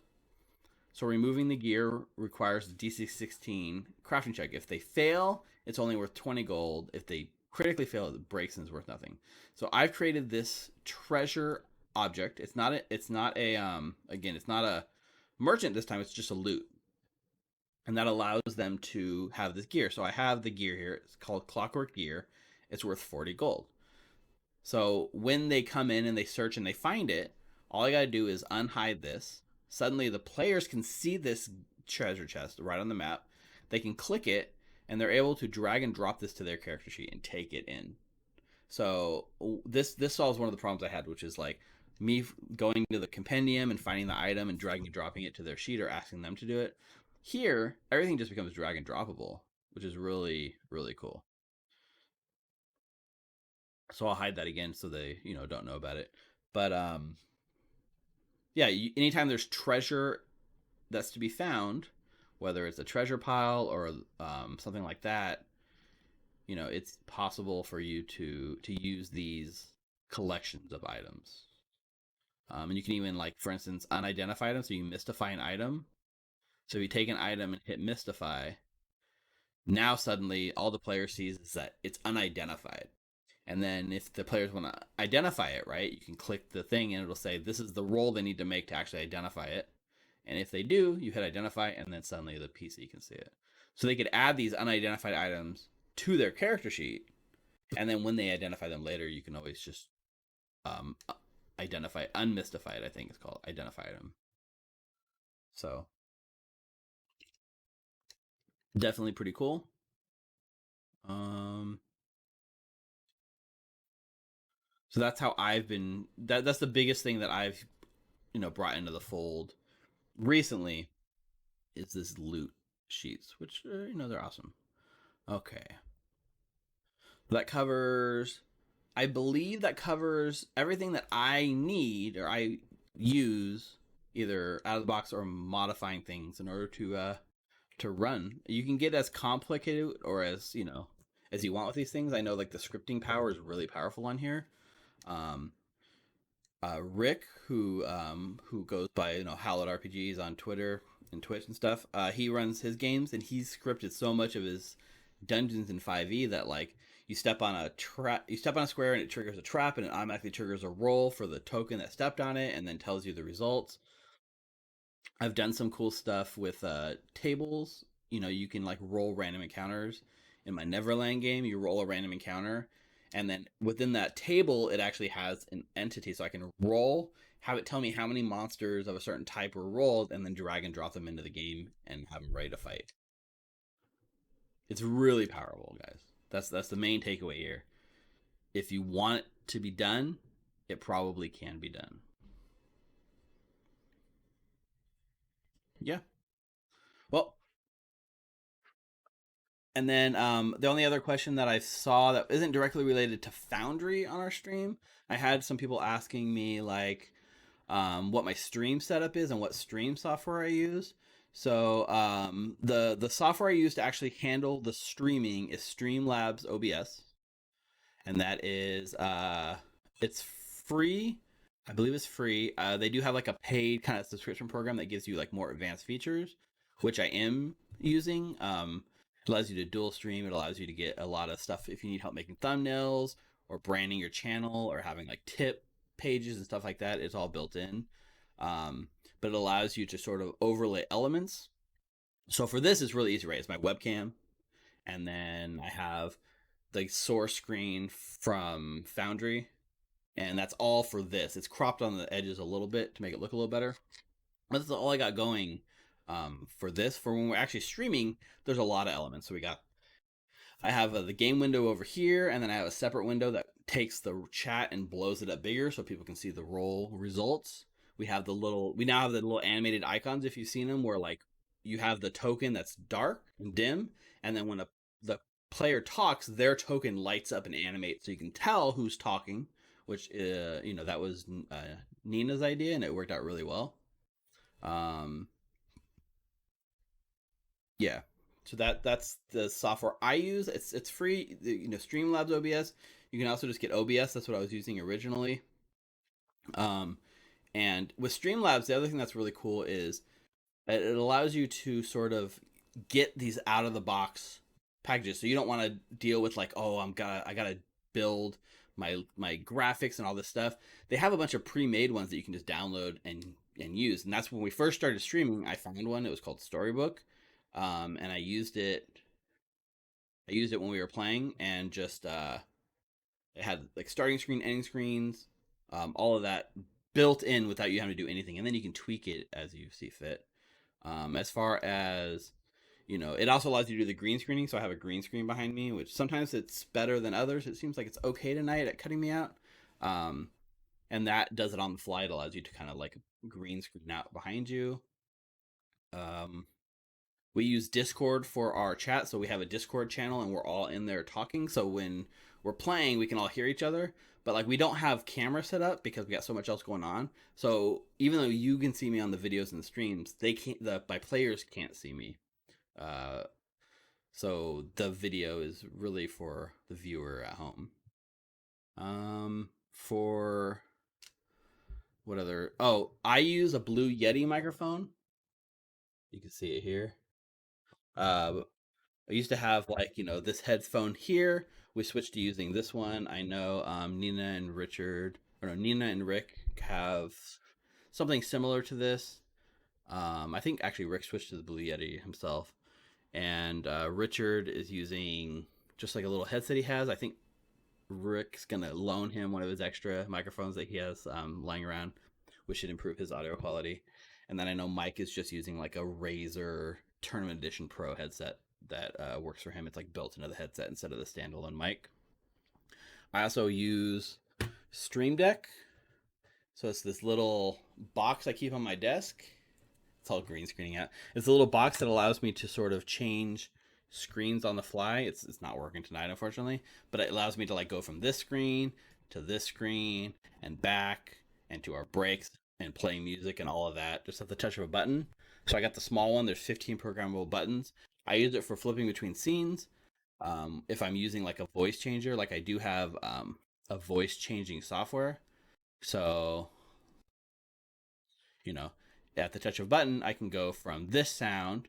A: So removing the gear requires a DC16 crafting check. If they fail, it's only worth 20 gold. If they critically fail, it breaks and is worth nothing. So I've created this treasure object. It's not a again, it's not a merchant this time, it's just a loot. And that allows them to have this gear. So I have the gear here. It's called Clockwork Gear. it's worth 40 gold. So when they come in and they search and they find it, all I got to do is unhide this. Suddenly the players can see this treasure chest right on the map. They can click it and they're able to drag and drop this to their character sheet and take it in. So this solves one of the problems I had, which is like me going to the compendium and finding the item and dragging and dropping it to their sheet or asking them to do it. Here, everything just becomes drag and droppable, which is really, really cool. So I'll hide that again so they, don't know about it. But yeah, anytime there's treasure that's to be found, whether it's a treasure pile or something like that, it's possible for you to use these collections of items. And you can even, like, for instance, unidentify them. So you mystify an item. So if you take an item and hit mystify, now suddenly all the player sees is that it's unidentified. And then if the players want to identify it, right, you can click the thing and it'll say this is the roll they need to make to actually identify it. And if they do, you hit identify, and then suddenly the PC can see it. So they could add these unidentified items to their character sheet, and then when they identify them later, you can always just identify, unmystified, I think it's called, identify item. So definitely pretty cool. So that's how I've been. That's the biggest thing that I've brought into the fold recently is this loot sheets, which they're awesome. Okay, that covers. I believe that covers everything that I need or I use either out of the box or modifying things in order to run. You can get as complicated or as as you want with these things. I know like the scripting power is really powerful on here. Um, Rick, who goes by Howlett RPGs on Twitter and Twitch and stuff, he runs his games and he's scripted so much of his dungeons in 5e that like you step on a square and it triggers a trap and it automatically triggers a roll for the token that stepped on it and then tells you the results. I've done some cool stuff with tables. You can like roll random encounters. In my Neverland game, you roll a random encounter, and then within that table, it actually has an entity. So I can roll, have it tell me how many monsters of a certain type were rolled, and then drag and drop them into the game and have them ready to fight. It's really powerful, guys. That's the main takeaway here. If you want it to be done, it probably can be done. Yeah. Well, and then the only other question that I saw that isn't directly related to Foundry on our stream, I had some people asking me like what my stream setup is and what stream software I use. So the software I use to actually handle the streaming is Streamlabs OBS, and that is it's free. I believe it's free. They do have like a paid kind of subscription program that gives you like more advanced features, which I am using. It allows you to dual stream. It allows you to get a lot of stuff if you need help making thumbnails or branding your channel or having like tip pages and stuff like that. It's all built in. But it allows you to sort of overlay elements. So for this, it's really easy, right? It's my webcam, and then I have the source screen from Foundry, and that's all for this. It's cropped on the edges a little bit to make it look a little better. That's all I got going for this. For when we're actually streaming, there's a lot of elements. So I have the game window over here, and then I have a separate window that takes the chat and blows it up bigger so people can see the roll results. We now have the little animated icons, if you've seen them, where like you have the token that's dark and dim, and then when the player talks, their token lights up and animates, so you can tell who's talking. Which that was Nina's idea, and it worked out really well. Yeah, so that's the software I use. It's free. Streamlabs OBS. You can also just get OBS. That's what I was using originally. And with Streamlabs, the other thing that's really cool is it allows you to sort of get these out of the box packages. So you don't want to deal with like, oh, I gotta build my graphics and all this stuff. They have a bunch of pre-made ones that you can just download and use. And that's when we first started streaming. I found one. It was called Storybook, and I used it when we were playing, and just It had like starting screen, ending screens, all of that built in without you having to do anything, and then you can tweak it as you see fit. As far as it also allows you to do the green screening. So I have a green screen behind me, which sometimes it's better than others. It seems like it's okay tonight at cutting me out. Um, and that does it on the fly. It allows you to kind of like green screen out behind you. Um, we use Discord for our chat, so we have a Discord channel and we're all in there talking. So when we're playing, we can all hear each other. But like we don't have camera set up because we got so much else going on. So even though you can see me on the videos and the streams, they can't. My players can't see me. Uh, so the video is really for the viewer at home. For what other? Oh, I use a Blue Yeti microphone. You can see it here. I used to have like this headphone here. We switched to using this one. I know Nina and Richard, or no, Nina and Rick have something similar to this. I think actually Rick switched to the Blue Yeti himself, and Richard is using just like a little headset he has. I think Rick's gonna loan him one of his extra microphones that he has lying around, which should improve his audio quality. And then I know Mike is just using like a Razer Tournament Edition Pro headset that works for him. It's like built into the headset instead of the standalone mic. I also use Stream Deck. So it's this little box I keep on my desk. It's all green screening out. It's a little box that allows me to sort of change screens on the fly. It's not working tonight, unfortunately, but it allows me to like go from this screen to this screen and back and to our breaks and playing music and all of that just at the touch of a button. So I got the small one. There's 15 programmable buttons. I use it for flipping between scenes. If I'm using like a voice changer, like I do have a voice changing software. So, you know, at the touch of a button, I can go from this sound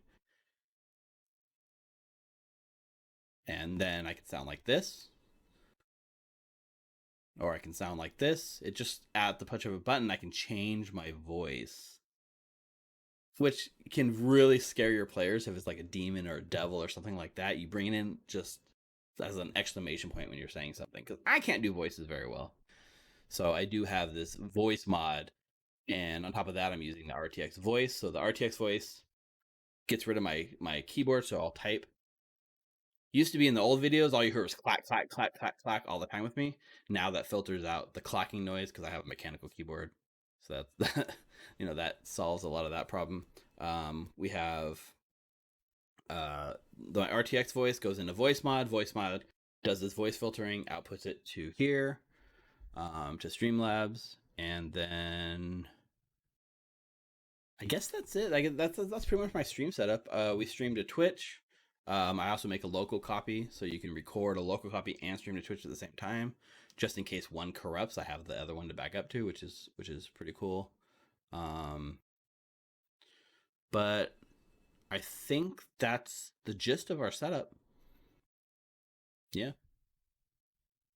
A: and then I can sound like this, or I can sound like this. It just at the touch of a button, I can change my voice, which can really scare your players if it's like a demon or a devil or something like that. You bring it in just as an exclamation point when you're saying something, because I can't do voices very well. So I do have this voice mod, and on top of that, I'm using the RTX voice. So the RTX voice gets rid of my keyboard, so I'll type. Used to be in the old videos, all you heard was clack, clack, clack, clack, clack all the time with me. Now that filters out the clacking noise because I have a mechanical keyboard. So that that solves a lot of that problem. We have the RTX voice goes into voice mod. Voice mod does this voice filtering, outputs it to here, to Streamlabs, and then I guess that's it. That's pretty much my stream setup. We stream to Twitch. I also make a local copy, so you can record a local copy and stream to Twitch at the same time, just in case one corrupts. I have the other one to back up to, which is pretty cool. Um, but I think that's the gist of our setup. Yeah.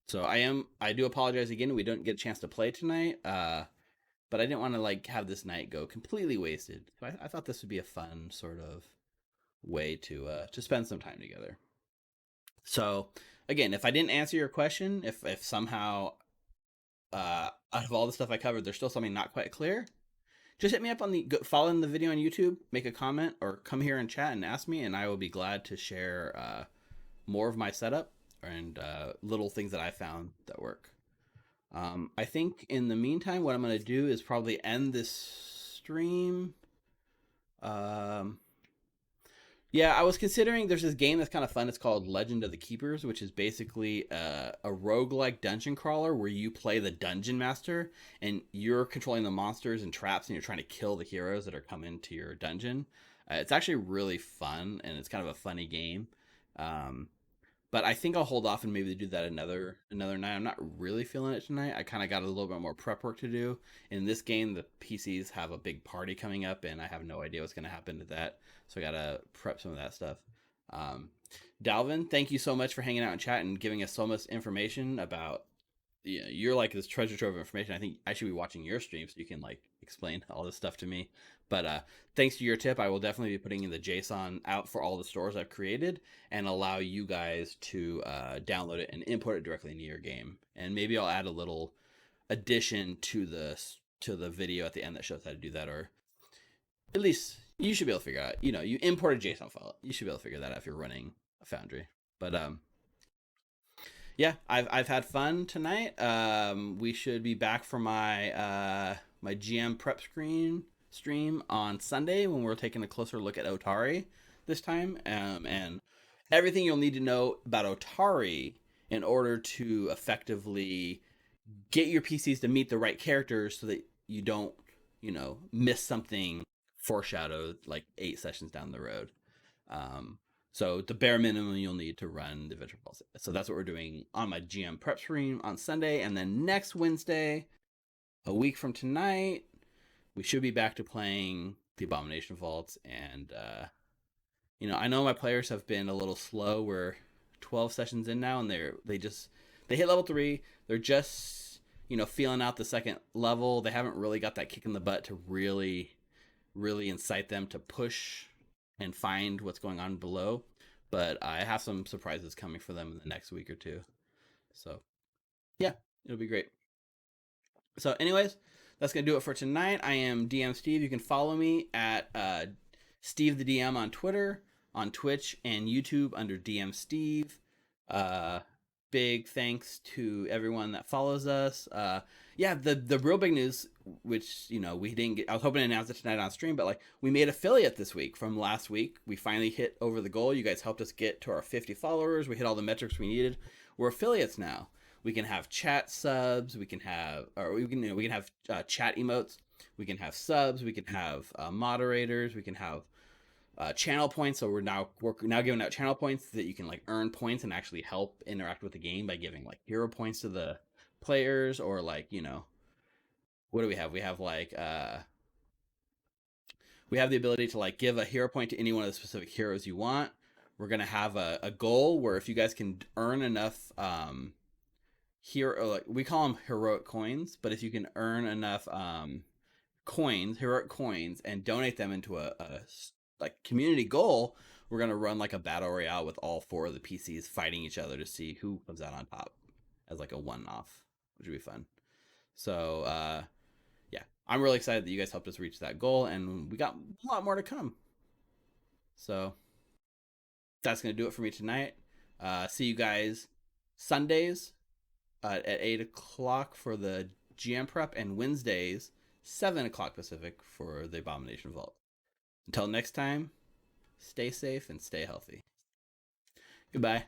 A: So I do apologize again. We don't get a chance to play tonight. But I didn't want to like have this night go completely wasted. So I thought this would be a fun sort of way to spend some time together. So again, if I didn't answer your question, if somehow out of all the stuff I covered, there's still something not quite clear, just hit me up on follow the video on YouTube, make a comment, or come here and chat and ask me, and I will be glad to share more of my setup and little things that I found that work. I think in the meantime, what I'm going to do is probably end this stream. Yeah, I was considering there's this game that's kind of fun. It's called Legend of the Keepers, which is basically a roguelike dungeon crawler where you play the dungeon master and you're controlling the monsters and traps and you're trying to kill the heroes that are coming to your dungeon. It's actually really fun and it's kind of a funny game. But I think I'll hold off and maybe do that another night. I'm not really feeling it tonight. I kind of got a little bit more prep work to do. In this game, the PCs have a big party coming up, and I have no idea what's going to happen to that. So I got to prep some of that stuff. Dalvin, thank you so much for hanging out and chat and giving us so much information about. You're like this treasure trove of information. I think I should be watching your stream so you can like explain all this stuff to me. But thanks to your tip, I will definitely be putting in the JSON out for all the stores I've created and allow you guys to download it and import it directly into your game. And maybe I'll add a little addition to the video at the end that shows how to do that, or at least you should be able to figure out. You know, you import a JSON file. You should be able to figure that out if you're running a Foundry. But yeah, I've had fun tonight. We should be back for my GM prep stream on Sunday when we're taking a closer look at Otari this time, and everything you'll need to know about Otari in order to effectively get your PCs to meet the right characters so that you don't, miss something foreshadowed like 8 sessions down the road. So the bare minimum you'll need to run the Virtual Pulse. So that's what we're doing on my GM prep stream on Sunday. And then next Wednesday, a week from tonight, we should be back to playing the Abomination Vaults. And, I know my players have been a little slow. We're 12 sessions in now, and they hit level 3. They're just, feeling out the second level. They haven't really got that kick in the butt to really, really incite them to push and find what's going on below. But I have some surprises coming for them in the next week or two. So, yeah, it'll be great. So, anyways, that's going to do it for tonight. I am DM Steve. You can follow me at Steve the DM on Twitter, on Twitch, and YouTube under DM Steve. Big thanks to everyone that follows us. Yeah, the real big news, which we didn't get, I was hoping to announce it tonight on stream, but we made affiliate this week from last week. We finally hit over the goal. You guys helped us get to our 50 followers. We hit all the metrics we needed. We're affiliates now. We can have chat subs. We can have chat emotes. We can have subs. We can have moderators. We can have channel points. So we're now giving out channel points that you can earn points and actually help interact with the game by giving hero points to the players, or what do we have? We have we have the ability to give a hero point to any one of the specific heroes you want. We're gonna have a goal where if you guys can earn enough hero, we call them heroic coins, but if you can earn enough heroic coins, and donate them into a community goal, we're gonna run a battle royale with all 4 of the PCs fighting each other to see who comes out on top as a one-off, which would be fun. So yeah, I'm really excited that you guys helped us reach that goal, and we got a lot more to come. So that's gonna do it for me tonight. See you guys Sundays at 8 o'clock for the GM prep, and Wednesdays 7 o'clock Pacific for the Abomination Vault. Until next time, stay safe and stay healthy. Goodbye.